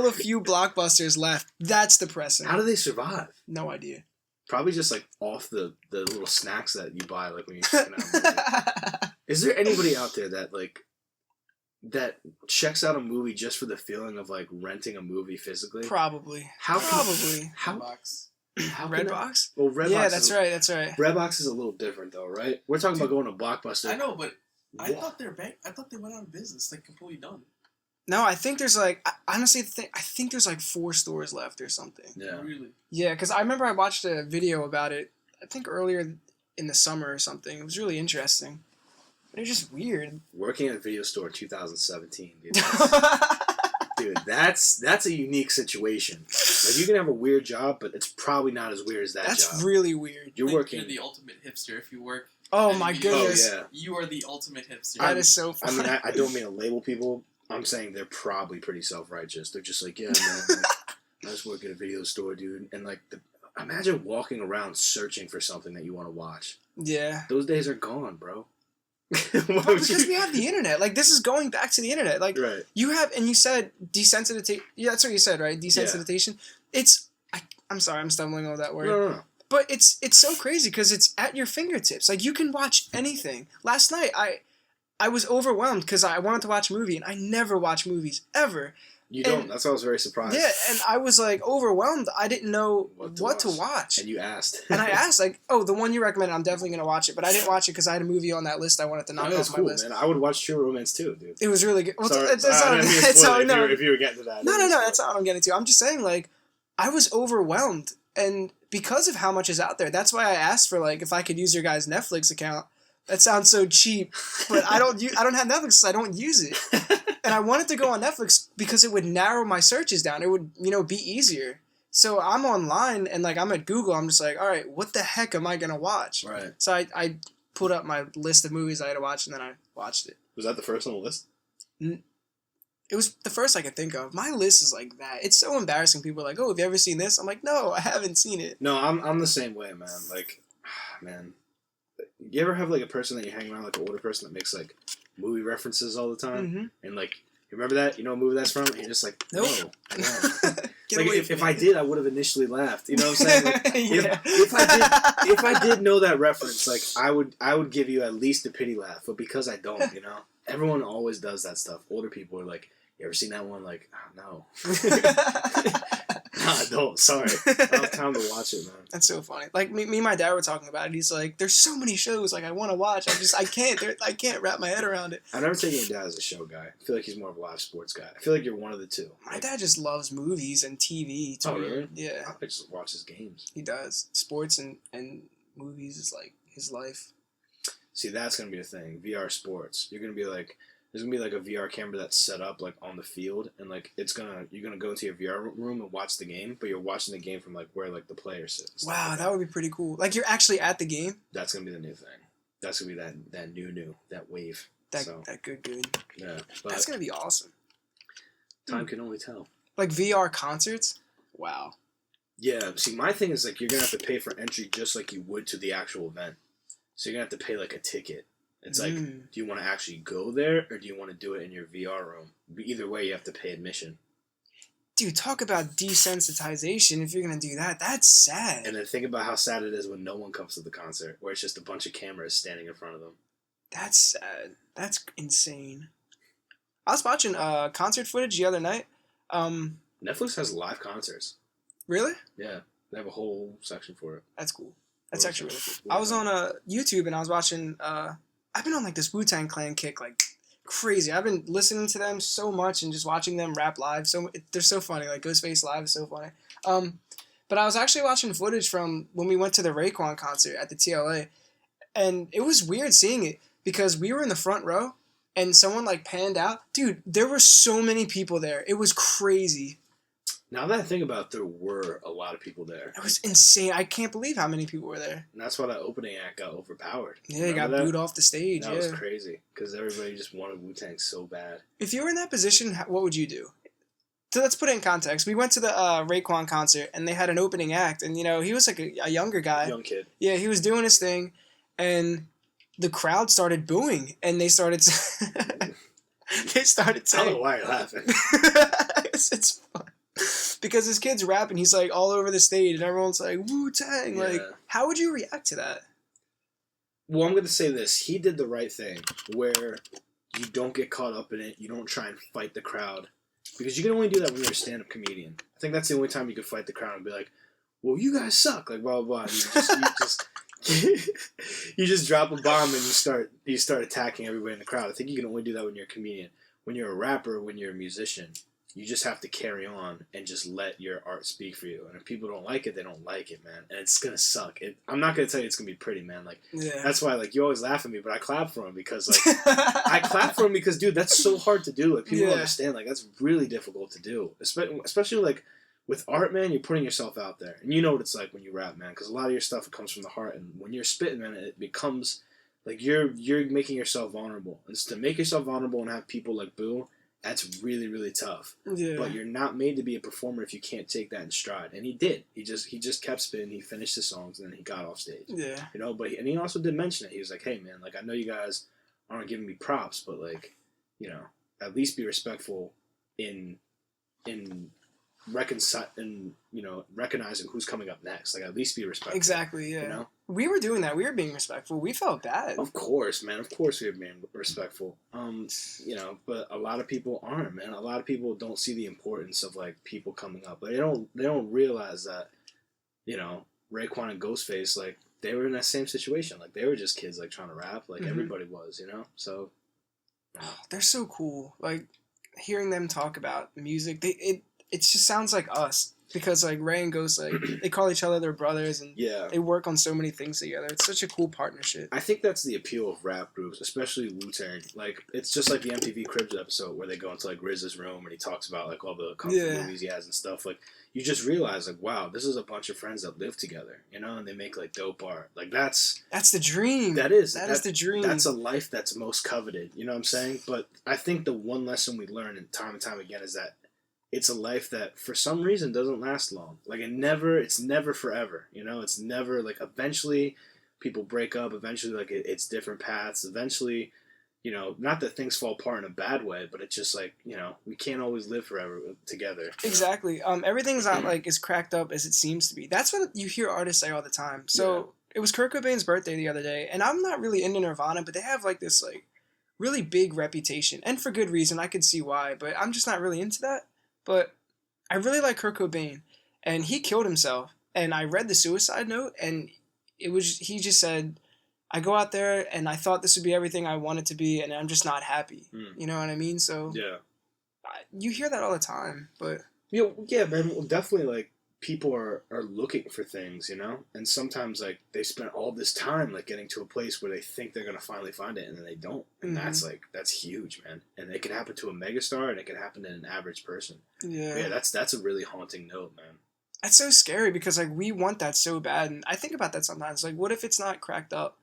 a few Blockbusters left. That's depressing. How do they survive? No idea. Probably just off the little snacks that you buy when you're checking out. Is there anybody out there that checks out a movie just for the feeling of renting a movie physically? Probably. Probably. Redbox. Redbox? Well, Redbox. Yeah, that's right. Redbox is a little different though, right? We're talking about going to Blockbuster. I know, but I thought they went out of business. Completely done. No, I think there's I honestly think there's 4 stores left or something. Yeah. Really? Yeah, because I remember I watched a video about it, I think earlier in the summer or something. It was really interesting. But it's just weird. Working at a video store in 2017, dude. Dude, that's a unique situation. You can have a weird job, but it's probably not as weird as that job. That's really weird. You're working. You're the ultimate hipster if you work. Oh my goodness. Oh, yeah. You are the ultimate hipster. That is so funny. I mean, I don't mean to label people. I'm saying they're probably pretty self-righteous. They're just yeah, man, I just work at a video store, dude. And imagine walking around searching for something that you want to watch. Yeah. Those days are gone, bro. Why Well, would because you- we have the internet. Like, this is going back to the internet. Like, Right. you have, and you said desensitization. Yeah, that's what you said, right? Desensitization. It's, I'm sorry, I'm stumbling over that word. No. But it's so crazy because it's at your fingertips. Like, you can watch anything. Last night, I was overwhelmed because I wanted to watch a movie, and I never watch movies, ever. You don't. That's why I was very surprised. Yeah, and I was, like, overwhelmed. I didn't know what to watch. And you asked. And I asked, like, oh, the one you recommended, I'm definitely going to watch it. But I didn't watch it because I had a movie on that list I wanted to knock That's off my cool, list. man. I would watch True Romance too, dude. It was really good. Well, Sorry, that's I not, didn't mean to that's spoil how, it no. if you were getting to that. No, that's not what I'm getting to. I'm just saying, like, I was overwhelmed. And because of how much is out there, that's why I asked for, like, if I could use your guys' Netflix account. That sounds so cheap, but I don't have Netflix, so I don't use it. And I wanted to go on Netflix because it would narrow my searches down. It would, be easier. So I'm online and, like, I'm at Google. I'm just like, all right, what the heck am I going to watch? Right. So I put up my list of movies I had to watch, and then I watched it. Was that the first on the list? It was the first I could think of. My list is like that. It's so embarrassing. People are like, oh, have you ever seen this? I'm like, no, I haven't seen it. No, I'm the same way, man. Like, man, you ever have like a person that you hang around, like an older person that makes like movie references all the time, Mm-hmm. and like, you remember that? You know what movie that's from? And you're just like, no, Nope. I don't. Get Like away if from I me. did, I would have initially laughed. You know what I'm saying? Like, Yeah. if I did know that reference, like I would give you at least a pity laugh. But because I don't, everyone always does that stuff. Older people are like, you ever seen that one? Like, oh, no. No, I don't. Sorry. I don't have time to watch it, man. That's so funny. Like me and my dad were talking about it. He's like, "There's so many shows like I want to watch. I can't. I can't wrap my head around it." I've never taken your dad as a show guy. I feel like he's more of a live sports guy. I feel like you're one of the two. My dad just loves movies and TV. It's Oh, weird. really? Yeah, I just watch his games. he does. Sports and movies is like his life. See, that's gonna be a thing. VR sports. You're gonna be like, there's gonna be like a VR camera that's set up like on the field, and like you're gonna go into your VR room and watch the game, but you're watching the game from like where like the player sits. Wow, that would be pretty cool. Like you're actually at the game. That's gonna be the new thing. That's gonna be that new that wave. That good. Yeah, but That's gonna be awesome. time can only tell. Like VR concerts. Wow. Yeah. See, my thing is like you're gonna have to pay for entry just like you would to the actual event. So you're gonna have to pay like a ticket. It's like, do you want to actually go there or do you want to do it in your VR room? Either way, you have to pay admission. Dude, talk about desensitization. If you're gonna do that, that's sad. And then think about how sad it is when no one comes to the concert, where it's just a bunch of cameras standing in front of them. That's sad. That's insane. I was watching concert footage the other night. Netflix has live concerts. Really? Yeah, they have a whole section for it. That's cool. That's What actually was really that? cool. I was on YouTube and I was watching. I've been on like this Wu-Tang Clan kick, like crazy. I've been listening to them so much and just watching them rap live. They're so funny. Like Ghostface live is so funny. But I was actually watching footage from when we went to the Raekwon concert at the TLA, and it was weird seeing it because we were in the front row and someone like panned out. Dude, there were so many people there. It was crazy. Now that I think about it, there were a lot of people there. It was insane. I can't believe how many people were there. And that's why that opening act got overpowered. Yeah, he got Remember that? booed off the stage. That yeah. was crazy because everybody just wanted Wu-Tang so bad. If you were in that position, what would you do? So let's put it in context. We went to the Raekwon concert, and they had an opening act, and he was like a younger guy. Young kid. Yeah, he was doing his thing, and the crowd started booing, and they started they started I don't know saying, why you're laughing. it's fun. Because this kid's rapping, he's like all over the stage, and everyone's like Wu-Tang. Like, Yeah. how would you react to that? Well, I'm going to say this. He did the right thing where you don't get caught up in it. You don't try and fight the crowd. Because you can only do that when you're a stand-up comedian. I think that's the only time you can fight the crowd and be like, well, you guys suck. Like, blah, blah, blah. And you just drop a bomb and you start attacking everybody in the crowd. I think you can only do that when you're a comedian. When you're a rapper, when you're a musician, you just have to carry on and just let your art speak for you. And if people don't like it, they don't like it, man. And it's gonna suck. I'm not gonna tell you it's gonna be pretty, man. Like, Yeah. that's why, like, you always laugh at me, but I clap for him because, like, I clap for him because, dude, that's so hard to do. Like, people don't Yeah. understand. Like, that's really difficult to do. Especially, like, with art, man, you're putting yourself out there. And you know what it's like when you rap, man. Because a lot of your stuff, it comes from the heart. And when you're spitting, man, it becomes, like, you're making yourself vulnerable. And to make yourself vulnerable and have people, like, boo, that's really, really tough. Yeah. But you're not made to be a performer if you can't take that in stride. And he did. He just kept spitting. He finished his songs, and then he got off stage. Yeah. But he also did mention it. He was like, hey, man, like, I know you guys aren't giving me props, but like, you know, at least be respectful in recognizing who's coming up next. Like, at least be respectful. Exactly. Yeah. You know? We were doing that. We were being respectful. We felt bad. Of course, man. Of course we were being respectful. You know, but a lot of people aren't, man. A lot of people don't see the importance of like people coming up. But they don't realize that, you know, Raekwon and Ghostface, like, they were in that same situation. Like, they were just kids, like, trying to rap. Like, everybody was, you know? So, they're so cool. Like, hearing them talk about music, it just sounds like us. Because, like, Ray and Ghost, like, they call each other their brothers, and they work on so many things together. It's such a cool partnership. I think that's the appeal of rap groups, especially Wu-Tang. Like, it's just like the MTV Cribs episode where they go into, like, RZA's room and he talks about, like, all the kung fu movies he has and stuff. Like, you just realize, like, wow, this is a bunch of friends that live together, you know, and they make, like, dope art. Like, that's the dream. That is the dream. That's a life that's most coveted, you know what I'm saying? But I think the one lesson we learn time and time again is that it's a life that, for some reason, doesn't last long. Like, it's never forever, you know? It's never, like, eventually people break up. Eventually, like, it's different paths. Eventually, you know, not that things fall apart in a bad way, but it's just, like, you know, we can't always live forever together. Exactly. Everything's not, like, as cracked up as it seems to be. That's what you hear artists say all the time. So, it was Kurt Cobain's birthday the other day, and I'm not really into Nirvana, but they have, like, this, like, really big reputation. And for good reason. I could see why, but I'm just not really into that. But I really like Kurt Cobain, and he killed himself. And I read the suicide note, and he just said, I go out there, and I thought this would be everything I wanted to be, and I'm just not happy. You know what I mean? So you hear that all the time, but yeah, man. Well, definitely, like, people are looking for things, you know, and sometimes, like, they spend all this time, like, getting to a place where they think they're gonna finally find it, and then they don't, and that's huge, man. And it can happen to a megastar, and it can happen to an average person. Yeah, that's a really haunting note, man. That's so scary because, like, we want that so bad, and I think about that sometimes. Like, what if it's not cracked up?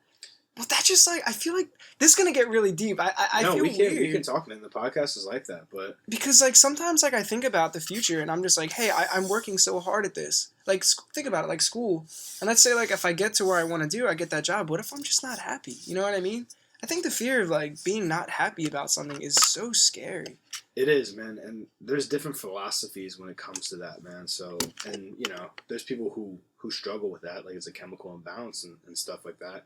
Well, that just, like, I feel like this is gonna get really deep. I feel weird. We can talk, man. The podcast is like that, but because, like, sometimes, like, I think about the future, and I'm just like, hey, I'm working so hard at this. Like, think about it, like school. And let's say, like, if I get to where I want to do, I get that job. What if I'm just not happy? You know what I mean? I think the fear of, like, being not happy about something is so scary. It is, man, and there's different philosophies when it comes to that, man. So, and, you know, there's people who struggle with that, like, it's a chemical imbalance and stuff like that.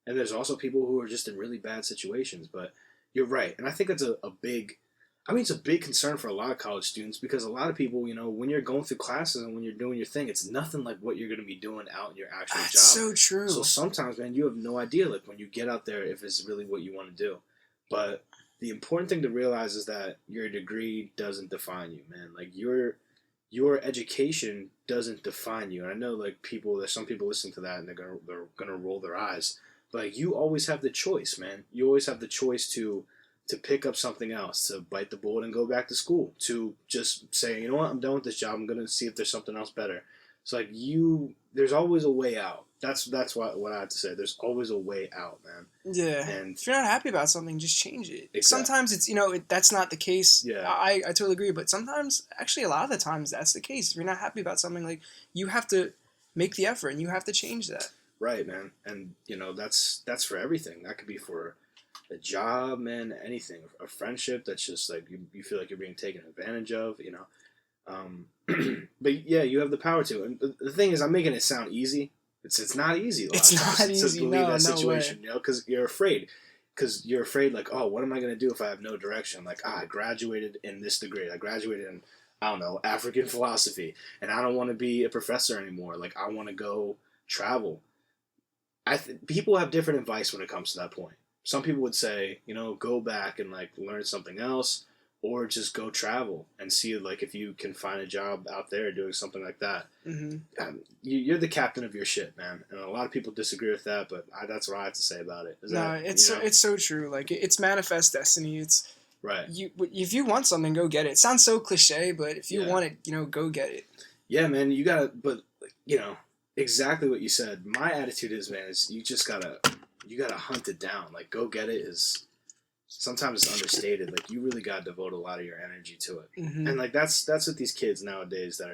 And there's also people who are just in really bad situations. But you're right. And I think that's it's a big concern for a lot of college students because a lot of people, you know, when you're going through classes and when you're doing your thing, it's nothing like what you're going to be doing out in your actual job. That's so true. So sometimes, man, you have no idea, like, when you get out there, if it's really what you want to do. But the important thing to realize is that your degree doesn't define you, man. Like, your education doesn't define you. And I know, like, there's some people listening to that and they're gonna roll their eyes. Like, you always have the choice, man. You always have the choice to pick up something else, to bite the bullet and go back to school, to just say, you know what, I'm done with this job. I'm going to see if there's something else better. It's like there's always a way out. That's what I have to say. There's always a way out, man. Yeah. And if you're not happy about something, just change it. Exactly. Sometimes it's, you know, that's not the case. Yeah. I totally agree. But sometimes, actually a lot of the times, that's the case. If you're not happy about something, like, you have to make the effort and you have to change that. Right, man. And, you know, that's for everything. That could be for a job, man, anything. A friendship that's just, like, you feel like you're being taken advantage of, you know. But, yeah, you have the power to. And the thing is, I'm making it sound easy. It's not easy. It's not easy, to believe that situation, you know, because you're afraid. Because you're afraid, like, oh, what am I going to do if I have no direction? Like, I graduated in this degree. I graduated in, I don't know, African philosophy. And I don't want to be a professor anymore. Like, I want to go travel. People have different advice when it comes to that point. Some people would say, you know, go back and, like, learn something else, or just go travel and see, like, if you can find a job out there doing something like that. Mm-hmm. You're the captain of your ship, man. And a lot of people disagree with that, but that's what I have to say about it. It's so true. Like, it's manifest destiny. It's right. If you want something, go get it. It sounds so cliche, but if you want it, you know, go get it. Yeah, man. You gotta, but, you know, exactly what you said. My attitude is, man, is you gotta hunt it down. Like, go get it is sometimes it's understated. Like, you really gotta devote a lot of your energy to it. Mm-hmm. And, like, that's what these kids nowadays that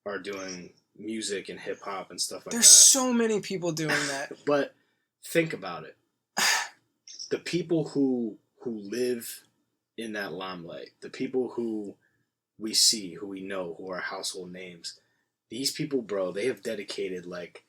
are doing music and hip hop and stuff like There's that. so many people doing that. But think about it. the people who live in that limelight, the people who we see, who we know, who are household names, these people, bro, they have dedicated like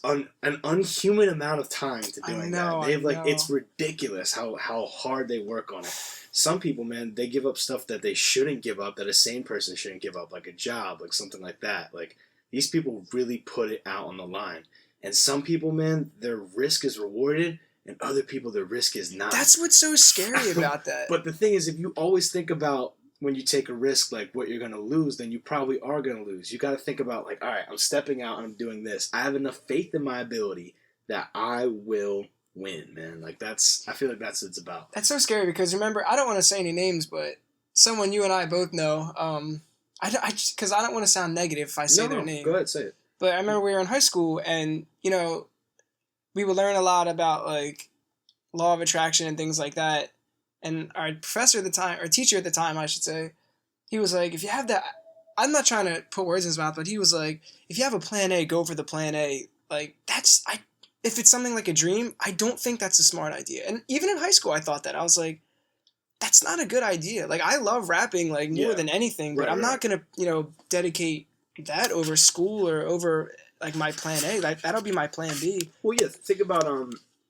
an unhuman amount of time to doing that. They have it's ridiculous how hard they work on it. Some people, man, they give up stuff that they shouldn't give up, that a sane person shouldn't give up, like a job, like something like that. Like, these people really put it out on the line. And some people, man, their risk is rewarded, and other people, their risk is not. That's what's so scary about that. But the thing is, if you always think about when you take a risk, like what you're going to lose, then you probably are going to lose. You got to think about, like, all right, I'm stepping out and I'm doing this. I have enough faith in my ability that I will win, man. Like, I feel like that's what it's about. That's so scary because, remember, I don't want to say any names, but someone you and I both know, because I don't want to sound negative if I say their name. Go ahead, say it. But I remember we were in high school, and, we would learn a lot about, like, law of attraction and things like that. And our professor at the time, or teacher at the time, I should say, he was like, if you have that, I'm not trying to put words in his mouth, but he was like, if you have a plan A, go for the plan A. Like, if it's something like a dream, I don't think that's a smart idea. And even in high school, I thought that. I was like, that's not a good idea. Like, I love rapping, like, more than anything, but I'm not going to, dedicate that over school or over, like, my plan A. Like, that'll be my plan B. Well, yeah, think about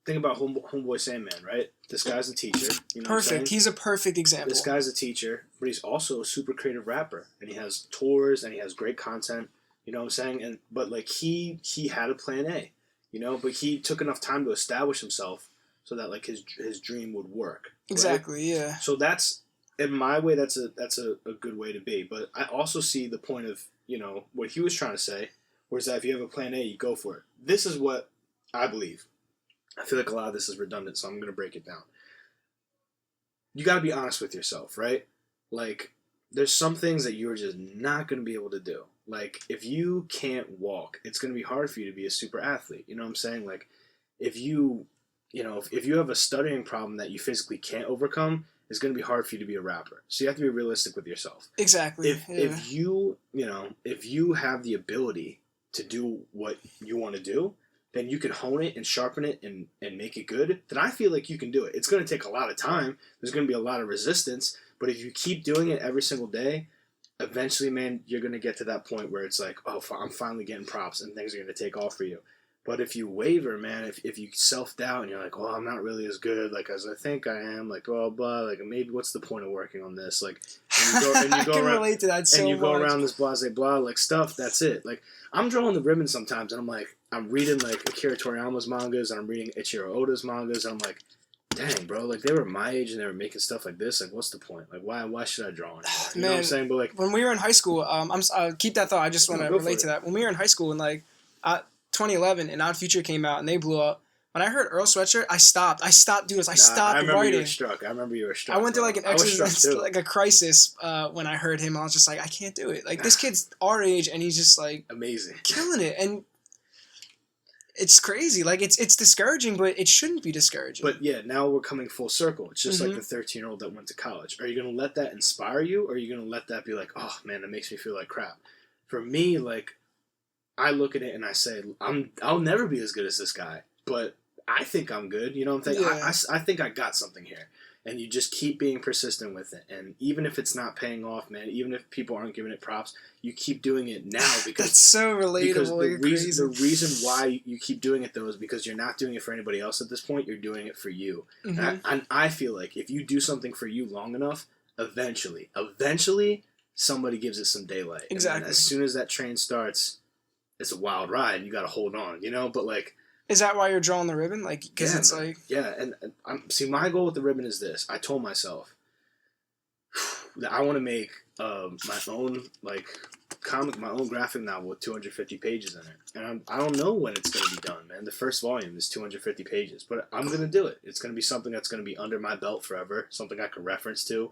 Homeboy Sandman, right? This guy's a teacher. You know Perfect. He's a perfect example. This guy's a teacher, but he's also a super creative rapper, and he has tours and he has great content. You know what I'm saying? But like he had a plan A, but he took enough time to establish himself so that like his dream would work. Exactly. Right? Yeah. So that's, in my way, that's a good way to be. But I also see the point of what he was trying to say, whereas that if you have a plan A, you go for it. This is what I believe. I feel like a lot of this is redundant, so I'm going to break it down. You got to be honest with yourself, right? Like, there's some things that you're just not going to be able to do. Like, if you can't walk, it's going to be hard for you to be a super athlete. You know what I'm saying? Like, if you have a stuttering problem that you physically can't overcome, it's going to be hard for you to be a rapper. So you have to be realistic with yourself. Exactly. If you have the ability to do what you want to do, then you can hone it and sharpen it and make it good, then I feel like you can do it. It's going to take a lot of time. There's going to be a lot of resistance. But if you keep doing it every single day, eventually, man, you're going to get to that point where it's like, oh, I'm finally getting props and things are going to take off for you. But if you waver, man, if you self-doubt and you're like, oh, I'm not really as good like as I think I am, like, blah, blah, like, maybe what's the point of working on this? Like, and you go I can around, relate to that so much. And you go around this blah, blah, like, stuff, that's it. Like, I'm drawing the ribbon sometimes, and I'm like, I'm reading, like, Akira Toriyama's mangas, and I'm reading Ichiro Oda's mangas, and I'm like, dang, bro, like, they were my age, and they were making stuff like this, like, what's the point? Like, why should I draw anymore? You know what I'm saying? But, like, when we were in high school, keep that thought, I just want to relate to that. When we were in high school, and, like, 2011, and Odd Future came out, and they blew up. When I heard Earl Sweatshirt, I stopped doing this. I stopped writing. I remember you were struck. I went through like an existential, like a crisis when I heard him. I was just like, I can't do it. Like, this kid's our age, and he's just like amazing, killing it, and it's crazy. Like, it's discouraging, but it shouldn't be discouraging. But yeah, now we're coming full circle. It's just like the 13-year-old that went to college. Are you gonna let that inspire you, or are you gonna let that be like, oh man, that makes me feel like crap? For me, like, I look at it and I say, I'll never be as good as this guy, but I think I'm good. You know what I'm saying? Yeah. I think I got something here. And you just keep being persistent with it. And even if it's not paying off, man, even if people aren't giving it props, you keep doing it now because that's so relatable. Because the reason why you keep doing it, though, is because you're not doing it for anybody else at this point. You're doing it for you. And I feel like if you do something for you long enough, eventually, somebody gives it some daylight. Exactly. And as soon as that train starts, it's a wild ride. You got to hold on, But, like, is that why you're drawing the ribbon? Like, because it's like... Yeah, and see, my goal with the ribbon is this. I told myself that I want to make my own, like, comic, my own graphic novel with 250 pages in it. And I don't know when it's going to be done, man. The first volume is 250 pages, but I'm going to do it. It's going to be something that's going to be under my belt forever, something I can reference to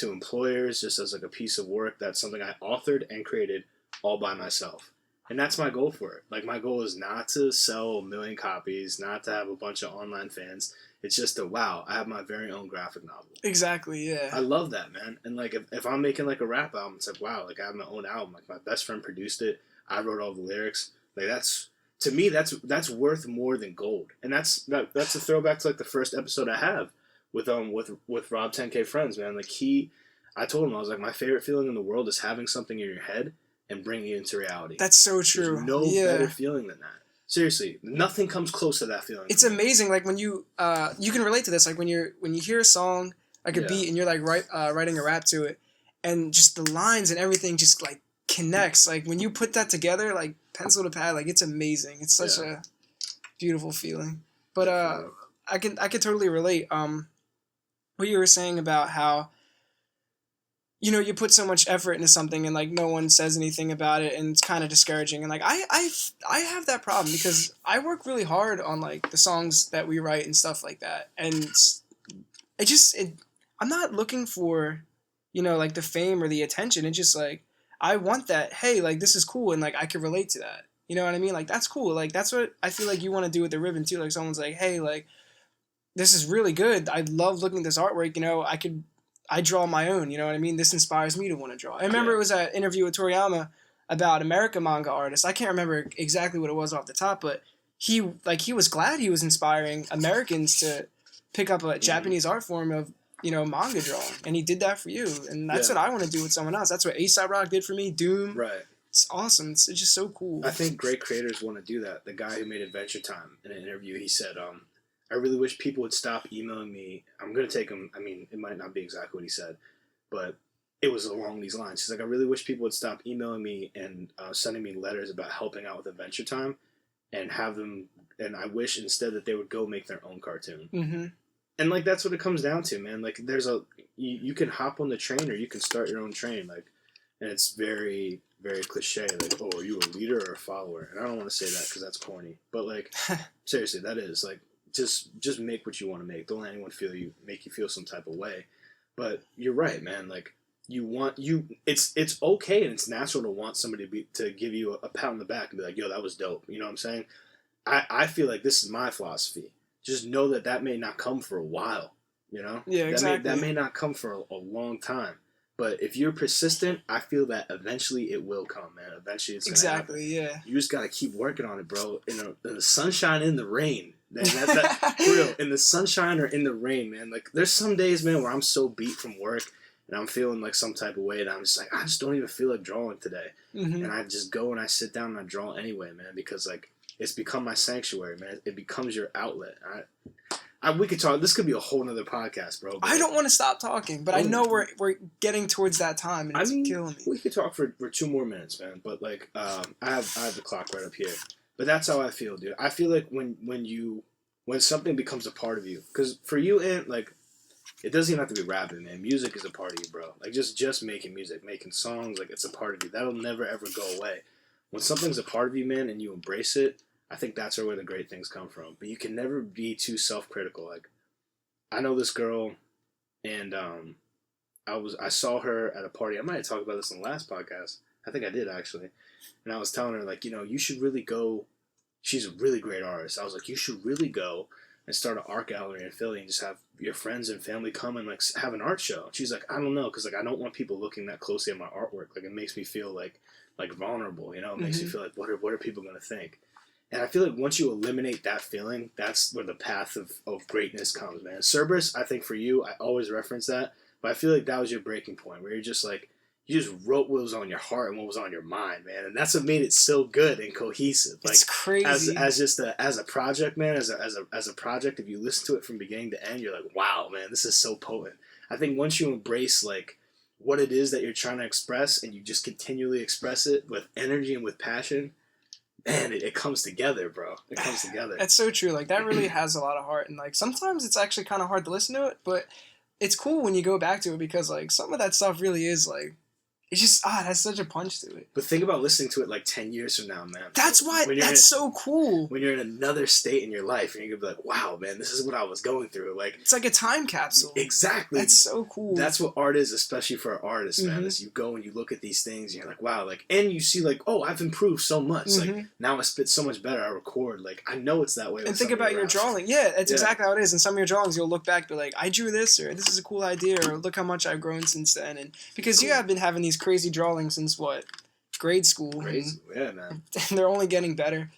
employers, just as, like, a piece of work. That's something I authored and created all by myself. And that's my goal for it. Like, my goal is not to sell 1 million copies, not to have a bunch of online fans. It's just I have my very own graphic novel. Exactly, yeah. I love that, man. And, like, if I'm making, like, a rap album, it's like, wow, like, I have my own album. Like, my best friend produced it. I wrote all the lyrics. Like, to me, that's worth more than gold. And that's a throwback to like the first episode I have with Rob 10K Friends, man. Like I told him, I was like, my favorite feeling in the world is having something in your head and bringing it into reality. That's so true. There's no better feeling than that. Seriously, nothing comes close to that feeling. It's amazing. Like when you can relate to this. Like when you hear a song, like a beat, and you're like writing a rap to it, and just the lines and everything just like connects. Like when you put that together, like pencil to pad, like it's amazing. It's such a beautiful feeling. But I can totally relate. What you were saying about how, you know, you put so much effort into something and like no one says anything about it, and it's kind of discouraging. And like I have that problem because I work really hard on like the songs that we write and stuff like that, and I'm not looking for, you know, like the fame or the attention. It's just like I want that. Hey, like this is cool, and like I can relate to that. You know what I mean? Like that's cool. Like that's what I feel like you want to do with the ribbon too. Like someone's like, hey, like this is really good. I love looking at this artwork. You know, I draw my own, you know what I mean? This inspires me to want to draw. I remember it was an interview with Toriyama about American manga artists. I can't remember exactly what it was off the top, but he was glad he was inspiring Americans to pick up a Japanese art form of, you know, manga drawing. And he did that for you. And that's what I want to do with someone else. That's what A$AP Rock did for me, Doom. Right. It's awesome. It's just so cool. I think great creators want to do that. The guy who made Adventure Time in an interview, he said, I really wish people would stop emailing me. I'm going to take him. I mean, it might not be exactly what he said, but it was along these lines. He's like, I really wish people would stop emailing me and sending me letters about helping out with Adventure Time and have them. And I wish instead that they would go make their own cartoon. Mm-hmm. And like, that's what it comes down to, man. Like you can hop on the train or you can start your own train. Like, and it's very, very cliche. Like, oh, are you a leader or a follower? And I don't want to say that because that's corny, but like, seriously, that is like, just make what you want to make. Don't let anyone make you feel some type of way. But you're right, man. Like it's okay and it's natural to want somebody to give you a pat on the back and be like, yo, that was dope. You know what I'm saying? I feel like this is my philosophy. Just know that may not come for a while. You know? Yeah, exactly. That may not come for a long time. But if you're persistent, I feel that eventually it will come, man. Eventually it's gonna happen. Yeah. You just gotta keep working on it, bro. In the sunshine, in the rain. Man, that for real. In the sunshine or in the rain, man. Like there's some days, man, where I'm so beat from work and I'm feeling like some type of way, and I'm just like, I just don't even feel like drawing today. Mm-hmm. And I just go and I sit down and I draw anyway, man, because like it's become my sanctuary, man. It becomes your outlet. We could talk. This could be a whole nother podcast, bro. I don't want to stop talking, but I know we're getting towards that time, and it's killing me. We could talk for 2 more minutes, man. But like, I have the clock right up here. But that's how I feel, dude. I feel like when something becomes a part of you, because for you, and like, it doesn't even have to be rapping, man. Music is a part of you, bro. Like just making music, making songs, like it's a part of you. That'll never ever go away. When something's a part of you, man, and you embrace it, I think that's where the great things come from. But you can never be too self-critical. Like, I know this girl, and I saw her at a party. I might have talked about this in the last podcast. I think I did, actually. And I was telling her, like, you know, you should really go. She's a really great artist. I was like, you should really go and start an art gallery in Philly and just have your friends and family come and like have an art show. She's like, I don't know, because like I don't want people looking that closely at my artwork. Like it makes me feel like vulnerable. You know, it makes me feel like what are people gonna think? And I feel like once you eliminate that feeling, that's where the path of greatness comes, man. Cerberus, I think for you, I always reference that, but I feel like that was your breaking point, where you're just like, you just wrote what was on your heart and what was on your mind, man. And that's what made it so good and cohesive. Like, it's crazy. As a project, man, as a project, if you listen to it from beginning to end, you're like, wow, man, this is so potent. I think once you embrace, like, what it is that you're trying to express and you just continually express it with energy and with passion, man, it comes together, bro. It comes together. That's so true. Like, that really has a lot of heart. And, like, sometimes it's actually kind of hard to listen to it, but it's cool when you go back to it because, like, some of that stuff really is, like, it's just, it has such a punch to it. But think about listening to it like 10 years from now, man. That's why, that's so cool. When you're in another state in your life and you're going to be like, wow, man, this is what I was going through. Like, it's like a time capsule. Exactly. That's so cool. That's what art is, especially for artists, man, is you go and you look at these things and you're like, wow, like, and you see like, oh, I've improved so much. Like, now I spit so much better. I record. Like, I know it's that way. And think about your drawing. Yeah, that's exactly how it is. In some of your drawings, you'll look back and be like, I drew this, or this is a cool idea, or look how much I've grown since then. And because you have been having these crazy drawings since what? Grade school. Yeah, man. And they're only getting better.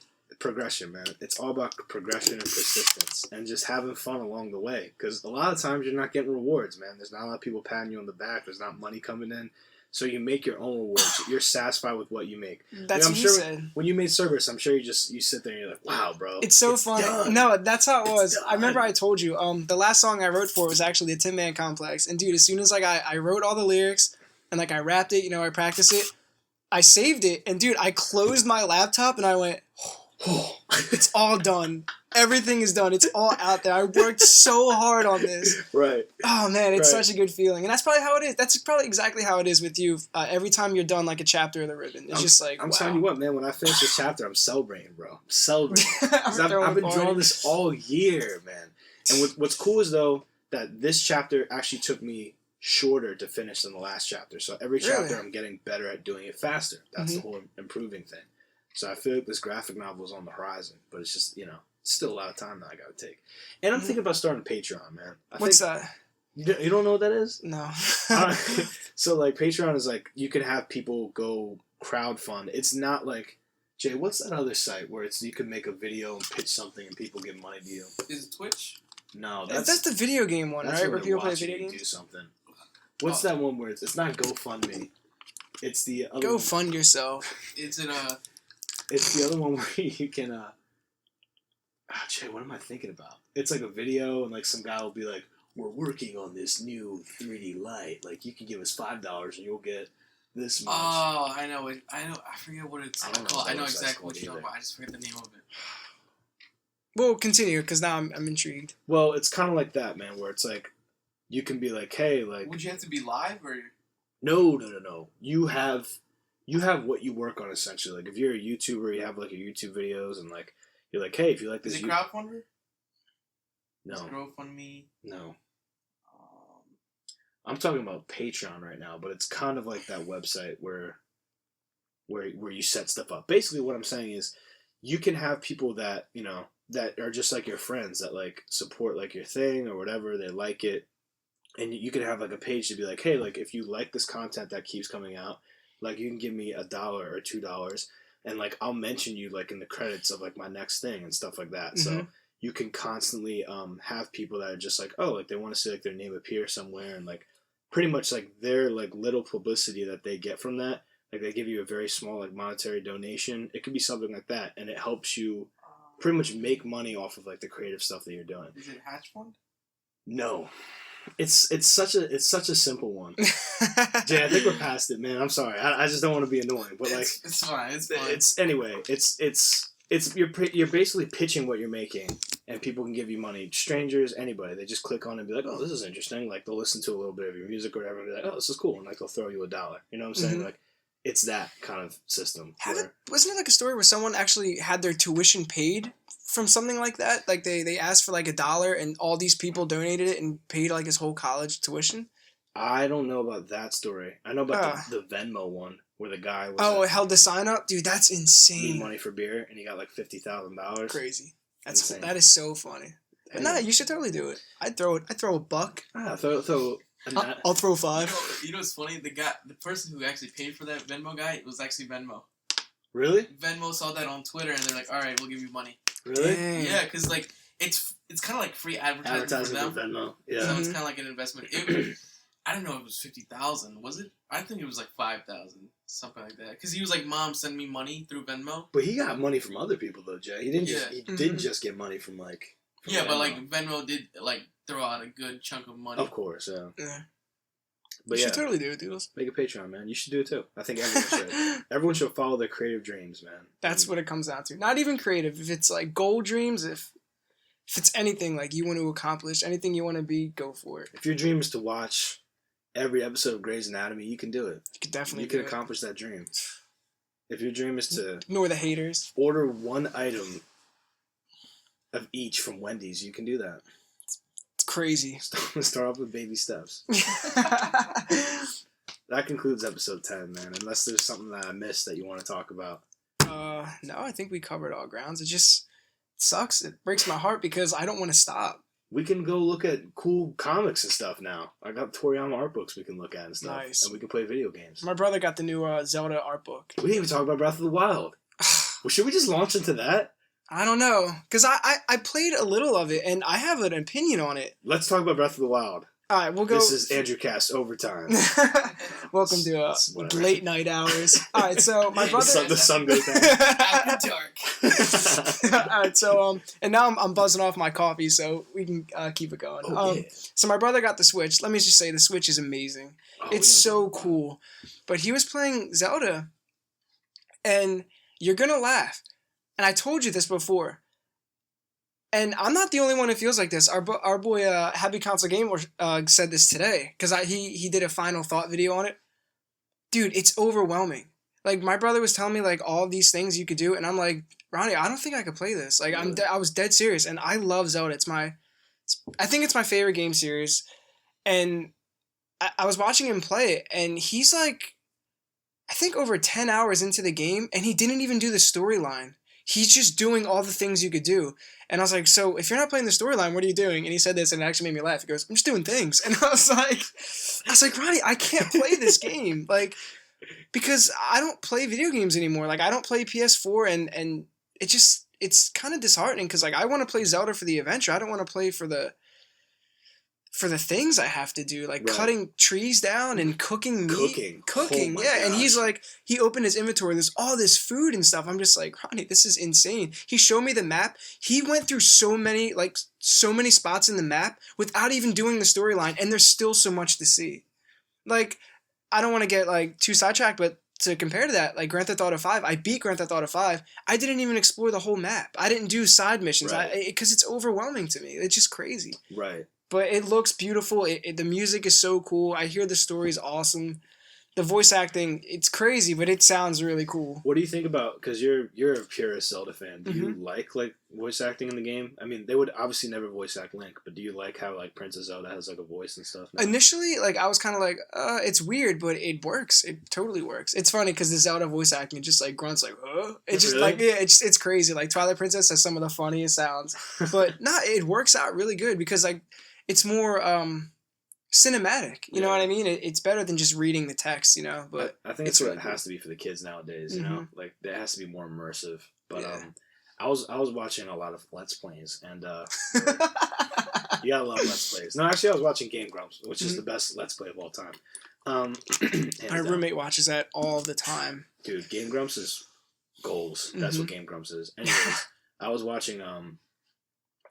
progression, man. It's all about progression and persistence and just having fun along the way. Because a lot of times you're not getting rewards, man. There's not a lot of people patting you on the back. There's not money coming in. So you make your own rewards. You're satisfied with what you make. That's I'm what sure you said. when you made Cerberus, I'm sure you sit there and you're like, wow, bro. It's so funny. done. No, that's how it was. Done. I remember I told you, the last song I wrote for was actually the Tin Man Complex. And dude, as soon as like I wrote all the lyrics and like I rapped it, I practiced it, I saved it, and dude, I closed my laptop and I went, oh, it's all done. Everything is done. It's all out there. I worked so hard on this. Right. Oh man, it's Right. such a good feeling, and that's probably how it is. That's probably exactly how it is with you. Every time you're done like a chapter of the ribbon, it's just like I'm wow. telling you what, man. When I finish this chapter, I'm celebrating, bro. I'm celebrating. 'Cause I've throwing been a drawing party. this all year, man. And what's cool is though that this chapter actually took me shorter to finish than the last chapter. So every chapter, Really? I'm getting better at doing it faster. That's the whole improving thing. So I feel like this graphic novel is on the horizon, but it's just still a lot of time that I got to take. And I'm thinking about starting Patreon, man. What's that? You don't know what that is? No. So like Patreon is like you can have people go crowdfund. It's not like Jay. What's that other site where you can make a video and pitch something and people give money to you? Is it Twitch? No, That's the video game one, that's right? when Where they're people play watching video you games. do something. What's that one where it's not GoFundMe? It's the other Go one. fund yourself. Is it It's the other one where you can. Jay, what am I thinking about? It's like a video and like some guy will be like, "We're working on this new 3D light. Like you can give us $5 and you'll get this much." Oh, I know it. I forget what it's I don't know called. what I know that website's exactly what called you're talking either. about. I just forget the name of it. Well, continue because now I'm intrigued. Well, it's kind of like that, man, where it's like, you can be like, hey, like, Would you have to be live or? no. You have what you work on essentially. Like, if you're a YouTuber, you have like your YouTube videos, and like, you're like, hey, if you like this, Is it crowdfunder? no, Is it GoFundMe? no. I'm talking about Patreon right now, but it's kind of like that website where you set stuff up. Basically, what I'm saying is, you can have people that that are just like your friends that like support like your thing or whatever. They like it. And you can have like a page to be like, hey, like if you like this content that keeps coming out, like you can give me $1 or $2, and like I'll mention you like in the credits of like my next thing and stuff like that. So you can constantly have people that are just like, oh, like they want to see like their name appear somewhere, and like pretty much like their like little publicity that they get from that, like they give you a very small like monetary donation. It could be something like that, and it helps you pretty much make money off of like the creative stuff that you're doing. Is it Hatch Fund? No. It's such a simple one. Jay, I think we're past it, man. I'm sorry. I just don't want to be annoying, but like it's fine. It's fine. it's anyway. It's you're basically pitching what you're making, and people can give you money. Strangers, anybody, they just click on it and be like, oh, this is interesting. Like they'll listen to a little bit of your music or whatever, and be like, oh, this is cool, and like they'll throw you $1. You know what I'm saying? Like it's that kind of system. Wasn't there like a story where someone actually had their tuition paid from something like that? Like they asked for like $1 and all these people donated it and paid like his whole college tuition? I don't know about that story. I know about the Venmo one where the guy was it held the sign up? Dude, that's need insane. money for beer and he got like $50,000. Crazy. Insane. That is so funny. But nah, you should totally do it. I'd throw $1. I'll throw 5. You know what's funny? The person who actually paid for that Venmo guy was actually Venmo. Really? Venmo saw that on Twitter and they're like, all right, we'll give you money. Really? Dang. Yeah, because like it's kind of like free advertising for them. Venmo. Yeah. So it's kind of like an investment. I don't know if it was 50,000. Was it? I think it was like 5,000, something like that. Because he was like, "Mom, send me money through Venmo." But he got money from other people though, Jay. He didn't just Yeah. he didn't just get money from like. From Yeah, but Venmo. like Venmo did like throw out a good chunk of money. Of course, yeah. Yeah. But You yeah, should totally do it, dudes. make a Patreon, man. You should do it too. I think everyone should. Everyone should follow their creative dreams, man. That's what it comes down to. Not even creative. If it's like goal dreams, if it's anything like you want to accomplish, anything you want to be, go for it. If your dream is to watch every episode of Grey's Anatomy, you can do it. You could definitely You do can it. accomplish that dream. If your dream is to Ignore the haters. order one item of each from Wendy's, you can do that. It's crazy. Start off with baby steps. That concludes episode 10, man. Unless there's something that I missed that you want to talk about. No, I think we covered all grounds. It just sucks. It breaks my heart because I don't want to stop. We can go look at cool comics and stuff now. I got Toriyama art books we can look at and stuff. Nice. And we can play video games. My brother got the new Zelda art book. We didn't even talk about Breath of the Wild. Well, should we just launch into that? I don't know, because I played a little of it, and I have an opinion on it. Let's talk about Breath of the Wild. All right, we'll go. This is Andrewcast overtime. Welcome to late night hours. All right, so my brother. The sun goes down. After dark. All right, so and now I'm buzzing off my coffee, so we can keep it going. Oh, yeah. So my brother got the Switch. Let me just say the Switch is amazing. It's so cool, but he was playing Zelda, and you're gonna laugh. And I told you this before. And I'm not the only one who feels like this. Our boy Happy Console Gamer said this today because he did a final thought video on it. Dude, it's overwhelming. Like my brother was telling me like all these things you could do, and I'm like, Ronnie, I don't think I could play this. Like I was dead serious, and I love Zelda. I think it's my favorite game series, and I was watching him play it, and he's like, I think over 10 hours into the game, and he didn't even do the storyline. He's just doing all the things you could do. And I was like, so if you're not playing the storyline, what are you doing? And he said this, and it actually made me laugh. He goes, I'm just doing things. And I was like, Ronnie, I can't play this game. Like, because I don't play video games anymore. Like, I don't play PS4, and it's kind of disheartening because, like, I want to play Zelda for the adventure. I don't want to play for the things I have to do, like cutting trees down and cooking meat. Cooking, oh yeah. And he's like, he opened his inventory, there's all this food and stuff. I'm just like, Ronnie, this is insane. He showed me the map. He went through so many spots in the map without even doing the storyline, and there's still so much to see. Like, I don't want to get like too sidetracked, but to compare to that, like Grand Theft Auto 5, I beat Grand Theft Auto 5. I didn't even explore the whole map. I didn't do side missions because it's overwhelming to me. It's just crazy. Right. But it looks beautiful. The music is so cool. I hear the story's awesome. The voice acting, it's crazy, but it sounds really cool. What do you think about, because you're a purist Zelda fan, do you like voice acting in the game? I mean, they would obviously never voice act Link, but do you like how like Princess Zelda has like a voice and stuff now? Initially, like I was kind of like, it's weird, but it works. It totally works. It's funny because the Zelda voice acting, it just like grunts like, huh? It's just really? like, yeah, it's crazy. Like Twilight Princess has some of the funniest sounds, but it works out really good because like it's more cinematic. You know what I mean? It's better than just reading the text, you know. But I think it's what really it has to be for the kids nowadays. You know, like it has to be more immersive. But I was watching a lot of Let's Plays, and you gotta love Let's Plays. No, actually, I was watching Game Grumps, which is the best Let's Play of all time. My roommate watches that all the time. Dude, Game Grumps is goals. That's what Game Grumps is. Anyways, I was watching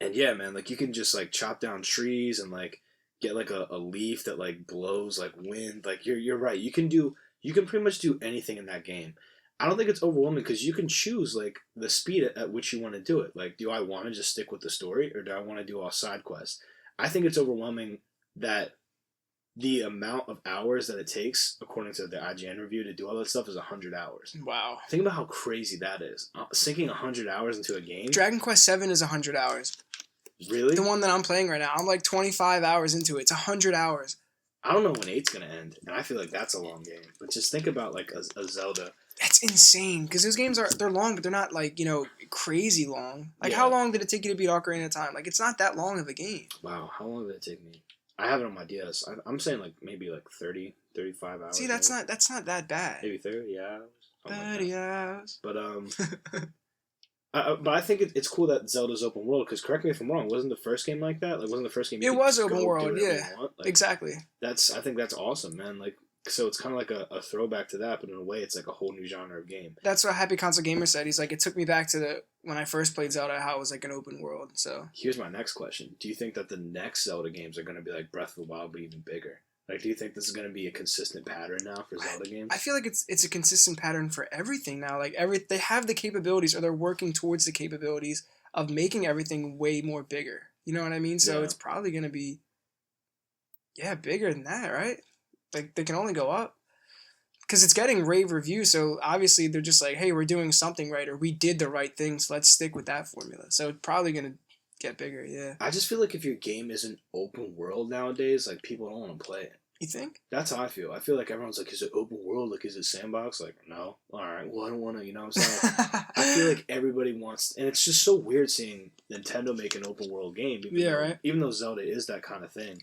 and yeah, man, like you can just like chop down trees and like get like a leaf that like blows like wind. Like you're right. You can pretty much do anything in that game. I don't think it's overwhelming because you can choose like the speed at which you want to do it. Like, do I want to just stick with the story or do I want to do all side quests? I think it's overwhelming that the amount of hours that it takes, according to the IGN review, to do all that stuff is 100 hours. Wow. Think about how crazy that is. Sinking 100 hours into a game. Dragon Quest VII is 100 hours. Really? The one that I'm playing right now. I'm like 25 hours into it. It's 100 hours. I don't know when 8's going to end, and I feel like that's a long game. But just think about like a Zelda. That's insane, because those games they're long, but they're not like, you know, crazy long. Like, how long did it take you to beat Ocarina of Time? Like, it's not that long of a game. Wow, how long did it take me? I have it on my DS. I'm saying like maybe like 30, 35 hours. See, that's not that bad. Maybe 30 hours. 30 hours. But but I think it's cool that Zelda's open world, because correct me if I'm wrong, wasn't the first game like that? Like, wasn't the first game? It was open world, yeah. Like, exactly. I think that's awesome, man. Like, so it's kind of like a throwback to that, but in a way, it's like a whole new genre of game. That's what Happy Console Gamer said. He's like, it took me back to when I first played Zelda, how it was like an open world. So here's my next question: do you think that the next Zelda games are going to be like Breath of the Wild, but even bigger? Like, do you think this is going to be a consistent pattern now for Zelda games? I feel like it's a consistent pattern for everything now. Like they have the capabilities, or they're working towards the capabilities of making everything way more bigger. You know what I mean? So it's probably going to be, bigger than that, right? Like they can only go up because it's getting rave reviews. So obviously they're just like, hey, we're doing something right, or we did the right thing, so let's stick with that formula. So it's probably going to get bigger, yeah. I just feel like if your game isn't open world nowadays, like people don't want to play it. You think? That's how I feel. I feel like everyone's like, is it open world? Like, is it sandbox? Like, no. All right. Well, I don't want to, you know what I'm saying? I feel like everybody wants, and it's just so weird seeing Nintendo make an open world game. Even though Zelda is that kind of thing,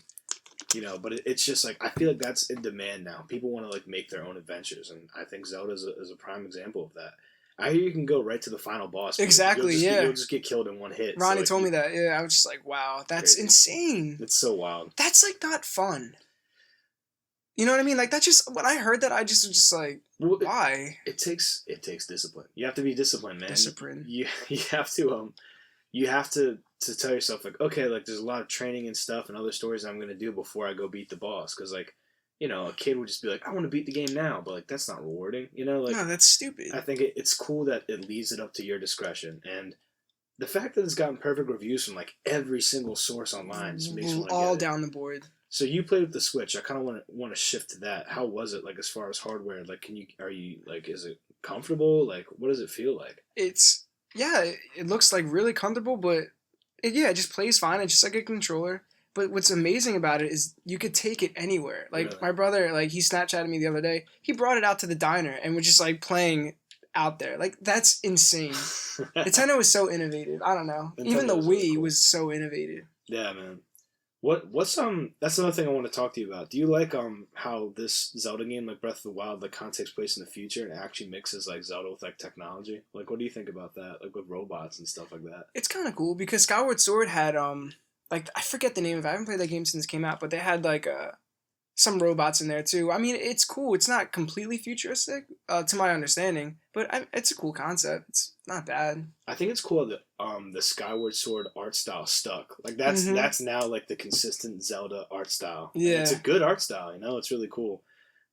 you know, but it's just like, I feel like that's in demand now. People want to like make their own adventures, and I think Zelda is a prime example of that. I hear you can go right to the final boss. Exactly, you'll just get killed in one hit. Ronnie told me that. Yeah, I was just like, wow, that's crazy. insane. It's so wild. That's like not fun. You know what I mean? Like that just when I heard that, I just was just like, why? It takes discipline. You have to be disciplined, man. Discipline. You have to tell yourself like, okay, like there's a lot of training and stuff and other stories I'm gonna do before I go beat the boss, because like, you know, a kid would just be like, I want to beat the game now, but like that's not rewarding, you know? Like, no, that's stupid. I think it's cool that it leaves it up to your discretion, and the fact that it's gotten perfect reviews from like every single source online just makes me want to all get it. down the board. So you played with the Switch. I kind of want to shift to that. How was it like as far as hardware? Like, are you like, is it comfortable? Like, what does it feel like? It looks like really comfortable, but it just plays fine. It's just like a controller. But what's amazing about it is you could take it anywhere. Like Really? my brother, like he Snapchatted me the other day. He brought it out to the diner and was just like playing out there. Like that's insane. Nintendo is so innovative. I don't know. Even the Wii really cool. was so innovative. Yeah, man. What's that's another thing I want to talk to you about. Do you like how this Zelda game, like Breath of the Wild, like kind of takes place in the future and actually mixes like Zelda with like technology? Like, what do you think about that? Like with robots and stuff like that. It's kind of cool because Skyward Sword had like I forget the name of it. I haven't played that game since it came out, but they had like some robots in there too. I mean, it's cool. It's not completely futuristic, to my understanding, but it's a cool concept. It's not bad. I think it's cool that the Skyward Sword art style stuck. Like that's now like the consistent Zelda art style. Yeah, and it's a good art style. You know, it's really cool.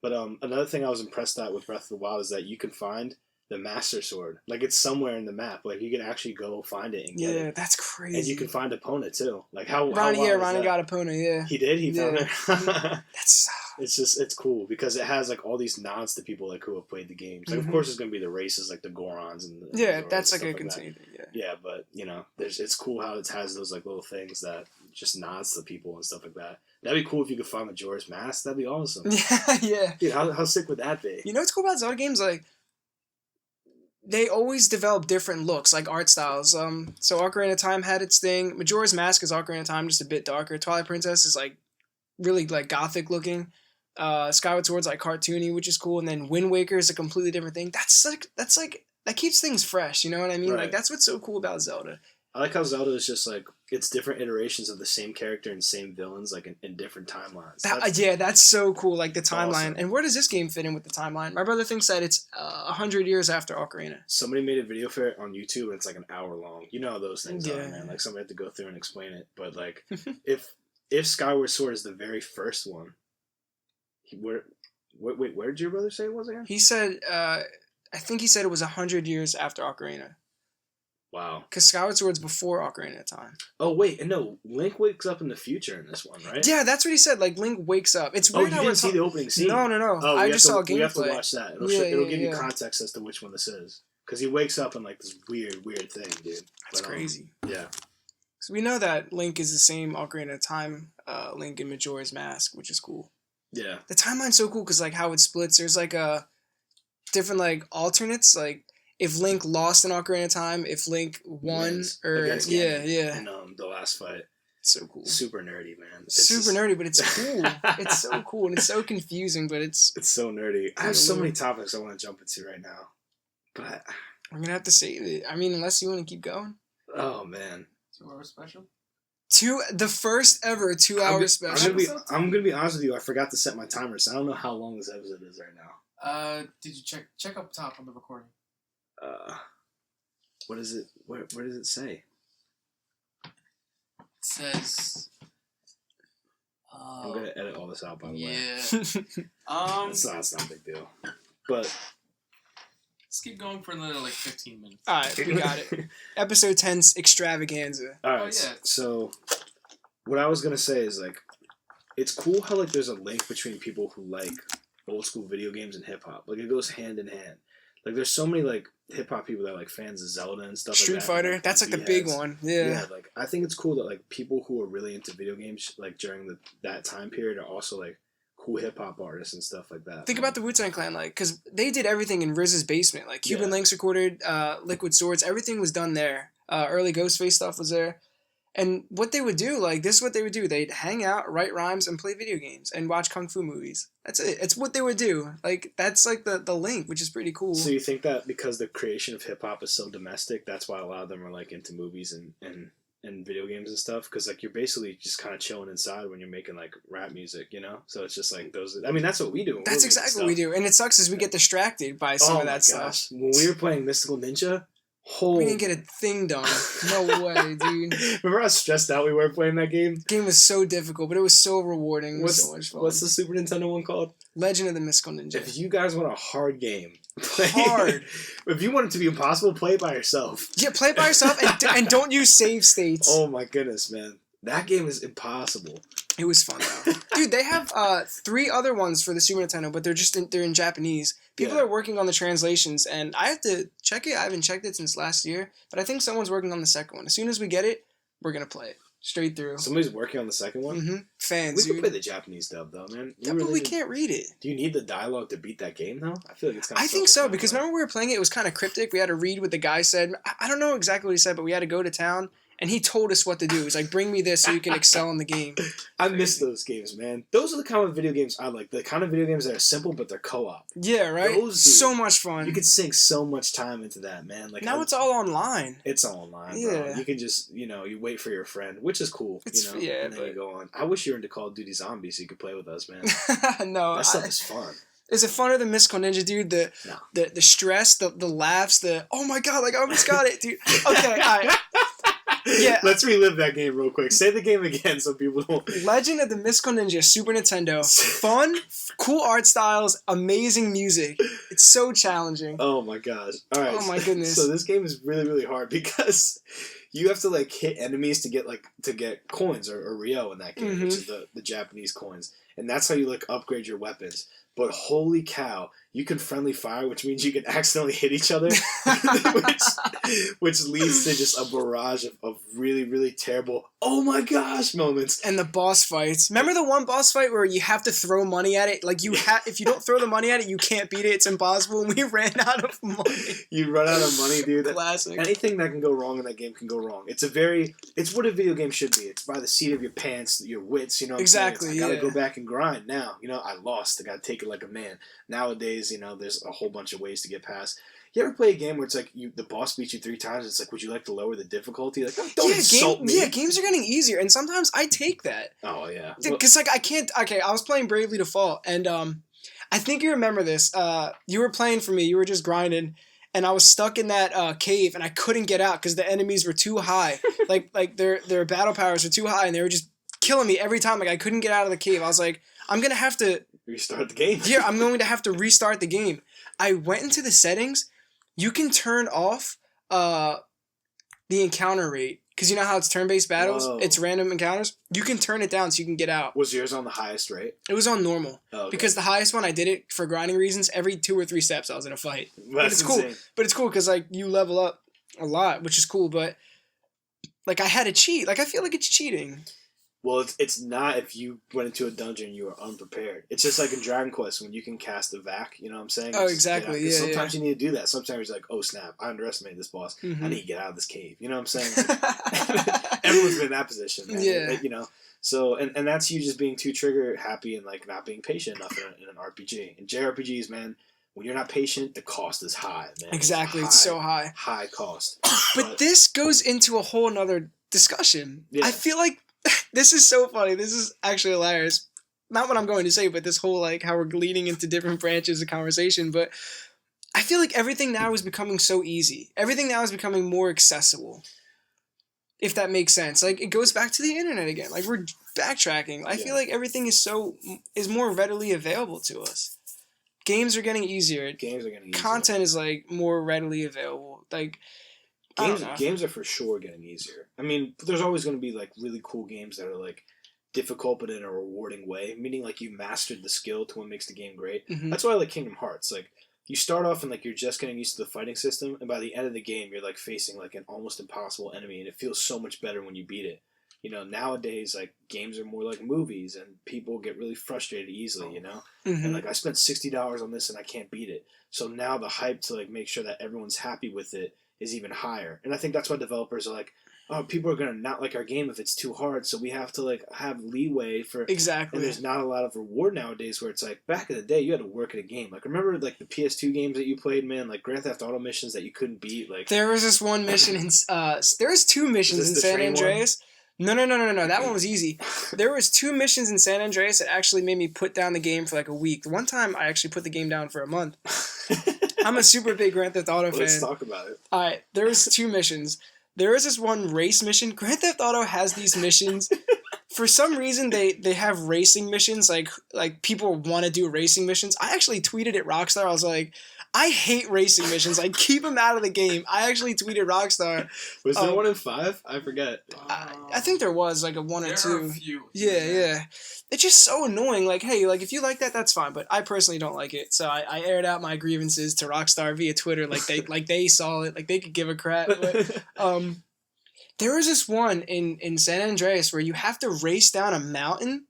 But another thing I was impressed at with Breath of the Wild is that you can find the Master Sword. Like it's somewhere in the map. Like you can actually go find it and get it. Yeah, that's crazy. And you can find Epona too. Like how Ronnie Ronnie got Epona. Yeah, he did. He found it. That's. It's cool because it has like all these nods to people like who have played the games. Like of course there's gonna be the races like the Gorons and the that's like a like continuing thing. Yeah. Yeah, but you know, it's cool how it has those like little things that just nods to people and stuff like that. That'd be cool if you could find Majora's Mask. That'd be awesome. Yeah. Dude, how sick would that be? You know what's cool about Zelda games? Like they always develop different looks, like art styles. So Ocarina of Time had its thing. Majora's Mask is Ocarina of Time, just a bit darker. Twilight Princess is like really like gothic looking. Skyward Sword's like cartoony, which is cool, and then Wind Waker is a completely different thing. That's like that keeps things fresh. You know what I mean? Right. Like that's what's so cool about Zelda. I like how Zelda is just like it's different iterations of the same character and same villains, like in different timelines. That's so cool. Like the timeline. Awesome. And where does this game fit in with the timeline? My brother thinks that it's 100 years after Ocarina. Somebody made a video for it on YouTube, and it's like an hour long. You know how those things are, Yeah. man. Like somebody had to go through and explain it. But like, if Skyward Sword is the very first one, where did your brother say it was again? He said, I think he said it was 100 years after Ocarina. Wow. Because Skyward Sword's before Ocarina of Time. Oh wait, no, Link wakes up in the future in this one, right? Yeah, that's what he said. Like Link wakes up. It's Oh, weird you how didn't we're see the opening scene? No. Oh, I just saw gameplay. We have to watch that. It'll give you yeah. context as to which one this is. Because he wakes up in like this weird thing, dude. That's crazy. Yeah. So we know that Link is the same Ocarina of Time Link in Majora's Mask, which is cool. Yeah. The timeline's so cool because like how it splits. There's like a different like alternates. Like if Link lost in Ocarina of Time, if Link won, or against yeah. in the last fight. So cool. Super nerdy, man. Nerdy, but it's cool. It's so cool and it's so confusing, but it's so nerdy. I have so many topics I want to jump into right now, but we're gonna have to save it. I mean, unless you want to keep going. Oh man. 2 hour special? The first ever 2 hour special. I'm gonna be honest with you. I forgot to set my timer, so I don't know how long this episode is right now. Did you check up top on the recording? What is it? Where does it say? It says. I'm gonna edit all this out, by the way. Yeah. It's not a big deal, but let's keep going for another like 15 minutes. All right, we got it. Episode 10's extravaganza. All right. Yeah. So, what I was gonna say is like, it's cool how like there's a link between people who like old school video games and hip hop. Like it goes hand in hand. Like there's so many like hip hop people that are like fans of Zelda and stuff. Street like that. Fighter, that's like the big one. Yeah. Like I think it's cool that like people who are really into video games like during that time period are also like cool hip hop artists and stuff like that. Think about the Wu-Tang Clan, like, because they did everything in RZA's basement. Like Cuban Links recorded, Liquid Swords, everything was done there. Early Ghostface stuff was there. And what they would do, like, this is what they would do. They'd hang out, write rhymes, and play video games and watch kung fu movies. That's it. It's what they would do. Like, that's like the link, which is pretty cool. So you think that because the creation of hip hop is so domestic, that's why a lot of them are like into movies and video games and stuff? Because like you're basically just kind of chilling inside when you're making like rap music, you know? So it's just like those. I mean, that's what we do. That's exactly what we do. And it sucks is we get distracted by some of that stuff. When we were playing Mystical Ninja, we didn't get a thing done. No way, dude. Remember how stressed out we were playing that game? The game was so difficult, but it was so rewarding. It was so much fun. What's the Super Nintendo one called? Legend of the Mystical Ninja. If you guys want a hard game, hard. If you want it to be impossible, play it by yourself. Yeah, play it by yourself and don't use save states. Oh my goodness, man. That game is impossible. It was fun though. Dude, they have 3 other ones for the Super Nintendo, but they're in Japanese. People are working on the translations, and I have to check it. I haven't checked it since last year, but I think someone's working on the second one. As soon as we get it, we're gonna play it straight through. Somebody's working on the second one? Mm-hmm. Fans, We could play the Japanese dub, though, man. But we can't read it. Do you need the dialogue to beat that game, though? I feel like it's kind of... I think so, because remember we were playing it, it was kind of cryptic. We had to read what the guy said. I don't know exactly what he said, but we had to go to town, and he told us what to do. He's like, bring me this so you can excel in the game. I miss those games, man. Those are the kind of video games I like. The kind of video games that are simple, but they're co-op. Yeah, right? So much fun. You could sink so much time into that, man. Like now it's all online. It's all online, yeah. bro. You can just, you wait for your friend, which is cool, Yeah, and then you go on. I wish you were into Call of Duty Zombies so you could play with us, man. No. That stuff is fun. Is it funner than Mystical Ninja, dude? The stress, the laughs, oh my god, like I almost got it, dude. Okay, all right. Yeah. Let's relive that game real quick. Say the game again so people don't... Legend of the Mystical Ninja, Super Nintendo. Fun, cool art styles, amazing music. It's so challenging. Oh my gosh. All right. Oh my goodness. So this game is really, really hard because you have to like hit enemies to get coins or Ryo in that game, which is the Japanese coins. And that's how you like upgrade your weapons. But holy cow, you can friendly fire, which means you can accidentally hit each other, which leads to just a barrage of really, really terrible, oh my gosh moments. And the boss fights. Remember the one boss fight where you have to throw money at it? Like if you don't throw the money at it, you can't beat it. It's impossible. And we ran out of money. You run out of money, dude. Classic. Anything that can go wrong in that game can go wrong. It's what a video game should be. It's by the seat of your pants, your wits, you know what exactly, I'm saying? I gotta go back and grind now. I lost. I gotta take it like a man. Nowadays, there's a whole bunch of ways to get past. You ever play a game where it's like the boss beats you 3 times? It's like, would you like to lower the difficulty? Like, don't insult me. Yeah, games are getting easier, and sometimes I take that. Oh yeah, because like I can't. Okay, I was playing Bravely Default, and I think you remember this. You were playing for me. You were just grinding, and I was stuck in that cave, and I couldn't get out because the enemies were too high. like their battle powers were too high, and they were just killing me every time. Like I couldn't get out of the cave. I was like, I'm gonna have to restart the game. Yeah, I'm going to have to restart the game. I went into the settings. You can turn off the encounter rate. Because you know how it's turn-based battles? Whoa. It's random encounters. You can turn it down so you can get out. Was yours on the highest rate? It was on normal. Oh, okay. Because the highest one, I did it for grinding reasons. Every 2 or 3 steps, I was in a fight. But it's cool. insane. But it's cool because like you level up a lot, which is cool. But like I had to cheat. Like I feel like it's cheating. Well, it's not if you went into a dungeon and you were unprepared. It's just like in Dragon Quest when you can cast a vac, you know what I'm saying? Oh, exactly. Yeah, sometimes you need to do that. Sometimes you're like, oh, snap, I underestimated this boss. Mm-hmm. I need to get out of this cave. You know what I'm saying? Everyone's been in that position, man. Yeah. So, and that's you just being too trigger happy and like not being patient enough in an RPG. In JRPGs, man, when you're not patient, the cost is high, man. Exactly. It's so high. High cost. But this goes into a whole nother discussion. Yeah. I feel like this is so funny. This is actually hilarious. Not what I'm going to say, but this whole like how we're leading into different branches of conversation. But I feel like everything now is becoming so easy. Everything now is becoming more accessible. If that makes sense. Like it goes back to the internet again. Like we're backtracking. I feel like everything is more readily available to us. Games are getting easier. Content is like more readily available. Like Games are for sure getting easier. I mean, there's always going to be like really cool games that are like difficult but in a rewarding way, meaning like you mastered the skill to what makes the game great. Mm-hmm. That's why I like Kingdom Hearts. Like you start off and like you're just getting used to the fighting system, and by the end of the game you're like facing like an almost impossible enemy, and it feels so much better when you beat it. Nowadays like games are more like movies, and people get really frustrated easily. Mm-hmm. And like I spent $60 on this and I can't beat it. So now the hype to like make sure that everyone's happy with it is even higher. And I think that's why developers are like, oh, people are gonna not like our game if it's too hard, so we have to like have leeway for Exactly. And there's not a lot of reward nowadays where it's like back in the day you had to work at a game. Like remember like the PS2 games that you played, man, like Grand Theft Auto missions that you couldn't beat. Like there was this one mission in there was 2 missions in San Andreas. No. That one was easy. There was 2 missions in San Andreas that actually made me put down the game for like a week. The one time I actually put the game down for a month. I'm a super big Grand Theft Auto fan. Let's talk about it. All right, there was 2 missions. There was this one race mission. Grand Theft Auto has these missions. For some reason, they have racing missions. Like people want to do racing missions. I actually tweeted at Rockstar. I was like, I hate racing missions. I keep them out of the game. I actually tweeted Rockstar. Was there one in 5? I forget. I think there was like a 1 or 2. There are a few. Yeah. It's just so annoying. Like, hey, like if you like that, that's fine. But I personally don't like it. So I aired out my grievances to Rockstar via Twitter. Like they saw it. Like they could give a crap. But, there was this one in San Andreas where you have to race down a mountain.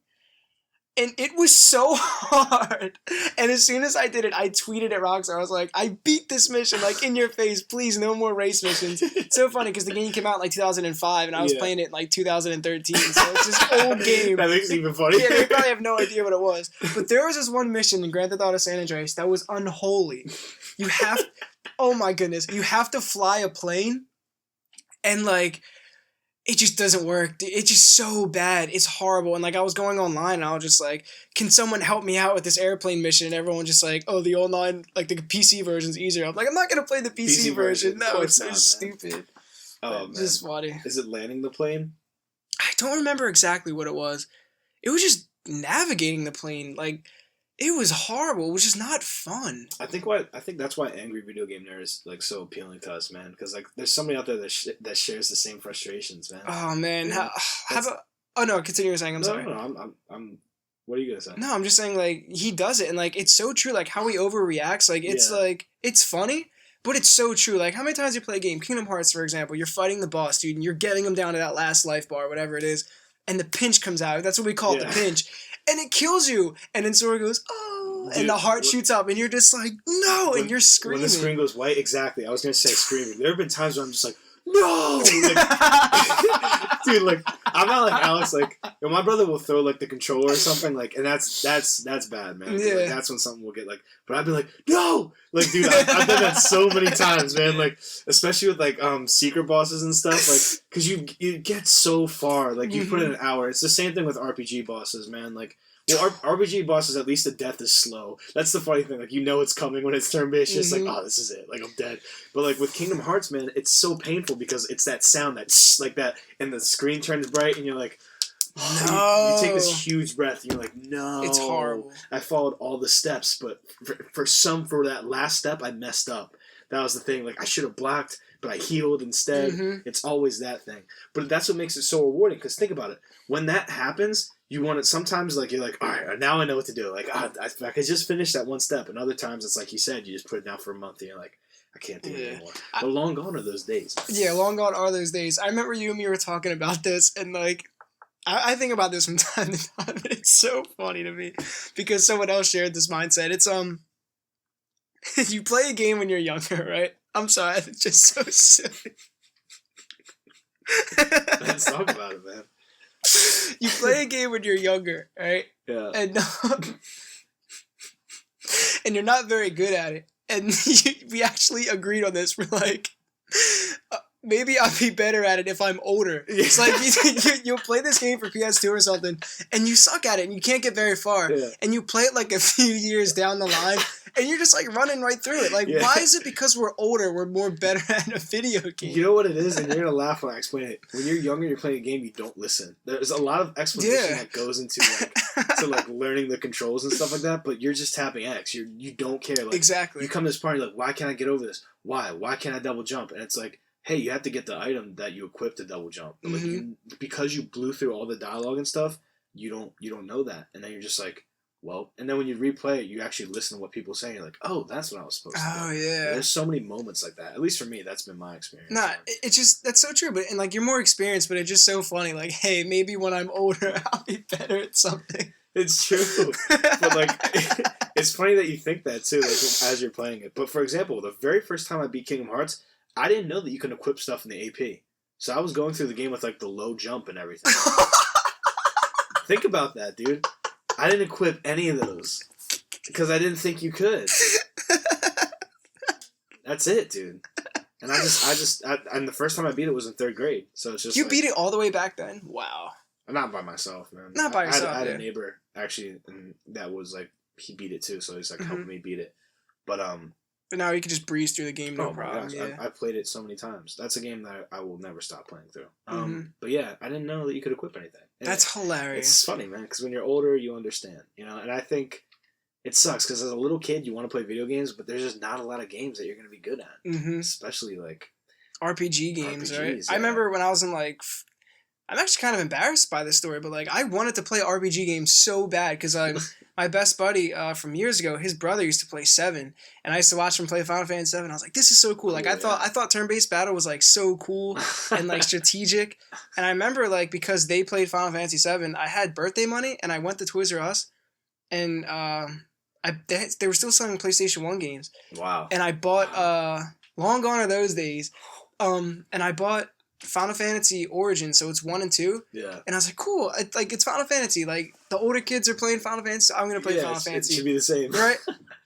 And it was so hard. And as soon as I did it, I tweeted at Rockstar. I was like, I beat this mission, like, in your face. Please, no more race missions. It's so funny because the game came out in, like, 2005, and I was playing it in, like, 2013. So it's this old game. That makes it even funny. Yeah, they probably have no idea what it was. But there was this one mission in Grand Theft Auto San Andreas that was unholy. You have... Oh, my goodness. You have to fly a plane, and, like... It just doesn't work. It's just so bad. It's horrible. And, like, I was going online, and I was just like, can someone help me out with this airplane mission? And everyone just like, oh, the online, like, the PC version's easier. I'm like, I'm not going to play the PC version. No, it's so stupid. Oh, man. Just funny. Is it landing the plane? I don't remember exactly what it was. It was just navigating the plane. Like, it was horrible. It was just not fun. I think that's why Angry Video Game Nerd is like so appealing to us, man. Because like there's somebody out there that shares the same frustrations, man. Oh man, how about? Oh no, continue saying. I'm sorry. No, I'm. What are you gonna say? No, I'm just saying like he does it, and like it's so true. Like how he overreacts. Like it's like it's funny, but it's so true. Like how many times you play a game, Kingdom Hearts, for example, you're fighting the boss, dude, and you're getting him down to that last life bar, whatever it is, and the pinch comes out. That's what we call it, the pinch, and it kills you. And then Sora goes, oh. Dude, and the heart shoots up, and you're just like, no, and you're screaming. When the screen goes white, exactly. I was going to say screaming. There have been times where I'm just like, no! Like, dude, like, I'm not like Alex, like, my brother will throw, like, the controller or something, like, and that's bad, man. Yeah. Like, that's when something will get, like, but I'd be like, no! Like, dude, I've done that so many times, man, like, especially with, like, secret bosses and stuff, like, because you get so far, like, you put in an hour. It's the same thing with RPG bosses, man, like, well, RPG bosses, at least the death is slow. That's the funny thing. Like, you know it's coming when it's turn-based. It's like, oh, this is it. Like, I'm dead. But, like, with Kingdom Hearts, man, it's so painful because it's that sound that's like that, and the screen turns bright, and you're like, no. You take this huge breath, and you're like, no. It's horrible. I followed all the steps, but for that last step, I messed up. That was the thing. Like, I should have blocked, but I healed instead. It's always that thing. But that's what makes it so rewarding, because think about it. When that happens... You want it sometimes, like, you're like, all right, now I know what to do. Like, I could just finish that one step. And other times, it's like you said, you just put it down for a month, and you're like, I can't do it anymore. But long gone are those days. Yeah, long gone are those days. I remember you and me were talking about this, and, like, I think about this from time to time, and it's so funny to me. Because someone else shared this mindset. It's, you play a game when you're younger, right? I'm sorry, it's just so silly. Let's talk about it, man. You play a game when you're younger, right? Yeah. And you're not very good at it. And we actually agreed on this. We're like, maybe I'll be better at it if I'm older. It's like you'll play this game for PS2 or something, and you suck at it, and you can't get very far. Yeah. And you play it like a few years down the line, and you're just like running right through it. Like, why is it because we're older, we're more better at a video game? You know what it is, and you're gonna laugh when I explain it. When you're younger, you're playing a game, you don't listen. There's a lot of explanation that goes into like learning the controls and stuff like that. But you're just tapping X. You don't care. Like, exactly. You come to this part, you're like, why can't I get over this? Why? Why can't I double jump? And it's like, hey, you have to get the item that you equip to double jump. But like because you blew through all the dialogue and stuff, you don't know that, and then you're just like, well. And then when you replay it, you actually listen to what people say. You're like, oh, that's what I was supposed to do. Oh yeah. There's so many moments like that. At least for me, that's been my experience. Nah, it's just that's so true. But and like you're more experienced, but it's just so funny. Like, hey, maybe when I'm older, I'll be better at something. It's true, but like, it's funny that you think that too, like as you're playing it. But for example, the very first time I beat Kingdom Hearts, I didn't know that you can equip stuff in the AP. So I was going through the game with like the low jump and everything. Think about that, dude. I didn't equip any of those because I didn't think you could. That's it, dude. And and the first time I beat it was in 3rd grade. So it's just You beat it all the way back then? Wow. Not by myself, man. Not by yourself. I had a neighbor actually, and that was like he beat it too. So he's like helping me beat it. But now you can just breeze through the game, no problem. Gosh, yeah. I played it so many times. That's a game that I will never stop playing through. But yeah, I didn't know that you could equip anything. And that's hilarious. It's funny, man, because when you're older, you understand, and I think it sucks because as a little kid, you want to play video games, but there's just not a lot of games that you're going to be good at, especially like RPG games, RPGs, right? Yeah. I remember when I was in like, I'm actually kind of embarrassed by this story, but like I wanted to play RPG games so bad because my best buddy from years ago, his brother used to play 7, and I used to watch him play Final Fantasy 7. I was like, this is so cool. Like I thought turn-based battle was like so cool and like strategic. And I remember like because they played Final Fantasy 7, I had birthday money and I went to Toys R Us, and they were still selling PlayStation 1 games. Wow. And I bought long gone are those days. And I bought Final Fantasy Origins, so it's 1 and 2. Yeah. And I was like, cool. It's Final Fantasy. Like, the older kids are playing Final Fantasy, so I'm going to play Final Fantasy. It should be the same. Right?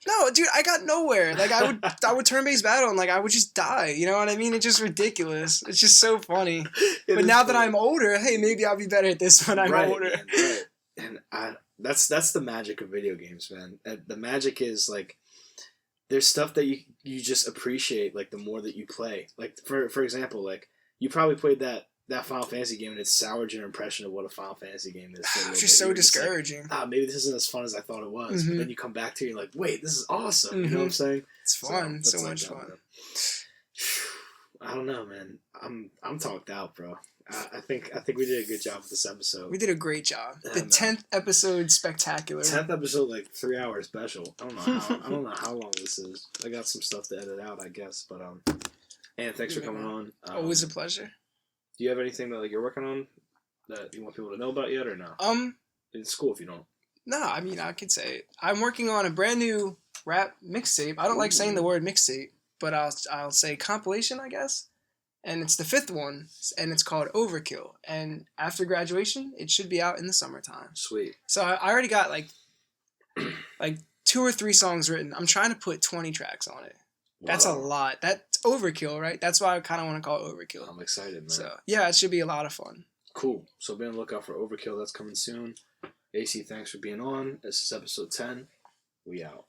No, dude, I got nowhere. Like, I would turn-based battle, and, like, I would just die. You know what I mean? It's just ridiculous. It's just so funny. But now that I'm older, hey, maybe I'll be better at this when I'm older. Man, right. And that's the magic of video games, man. And the magic is, like, there's stuff that you just appreciate, like, the more that you play. Like, for example, like, you probably played that Final Fantasy game and it soured your impression of what a Final Fantasy game is. It's just so discouraging. Like, maybe this isn't as fun as I thought it was. But then you come back to it and you're like, wait, this is awesome. You know what I'm saying? It's fun. So much fun. I don't know, man. I'm talked out, bro. I think we did a good job with this episode. We did a great job. The 10th episode spectacular. 10th episode, like 3 hour special. I don't know how long this is. I got some stuff to edit out, I guess. But and thanks for coming on. Always a pleasure. Do you have anything that like you're working on that you want people to know about yet, or no? It's cool if you don't. No, I mean I could say it. I'm working on a brand new rap mixtape. I don't like saying the word mixtape, but I'll say compilation, I guess. And it's the 5th one, and it's called Overkill. And after graduation, it should be out in the summertime. Sweet. So I already got like 2 or 3 songs written. I'm trying to put 20 tracks on it. That's a lot. That's overkill, right? That's why I kind of want to call it Overkill. I'm excited, man. So, yeah, it should be a lot of fun. Cool. So be on the lookout for Overkill. That's coming soon. AC, thanks for being on. This is episode 10. We out.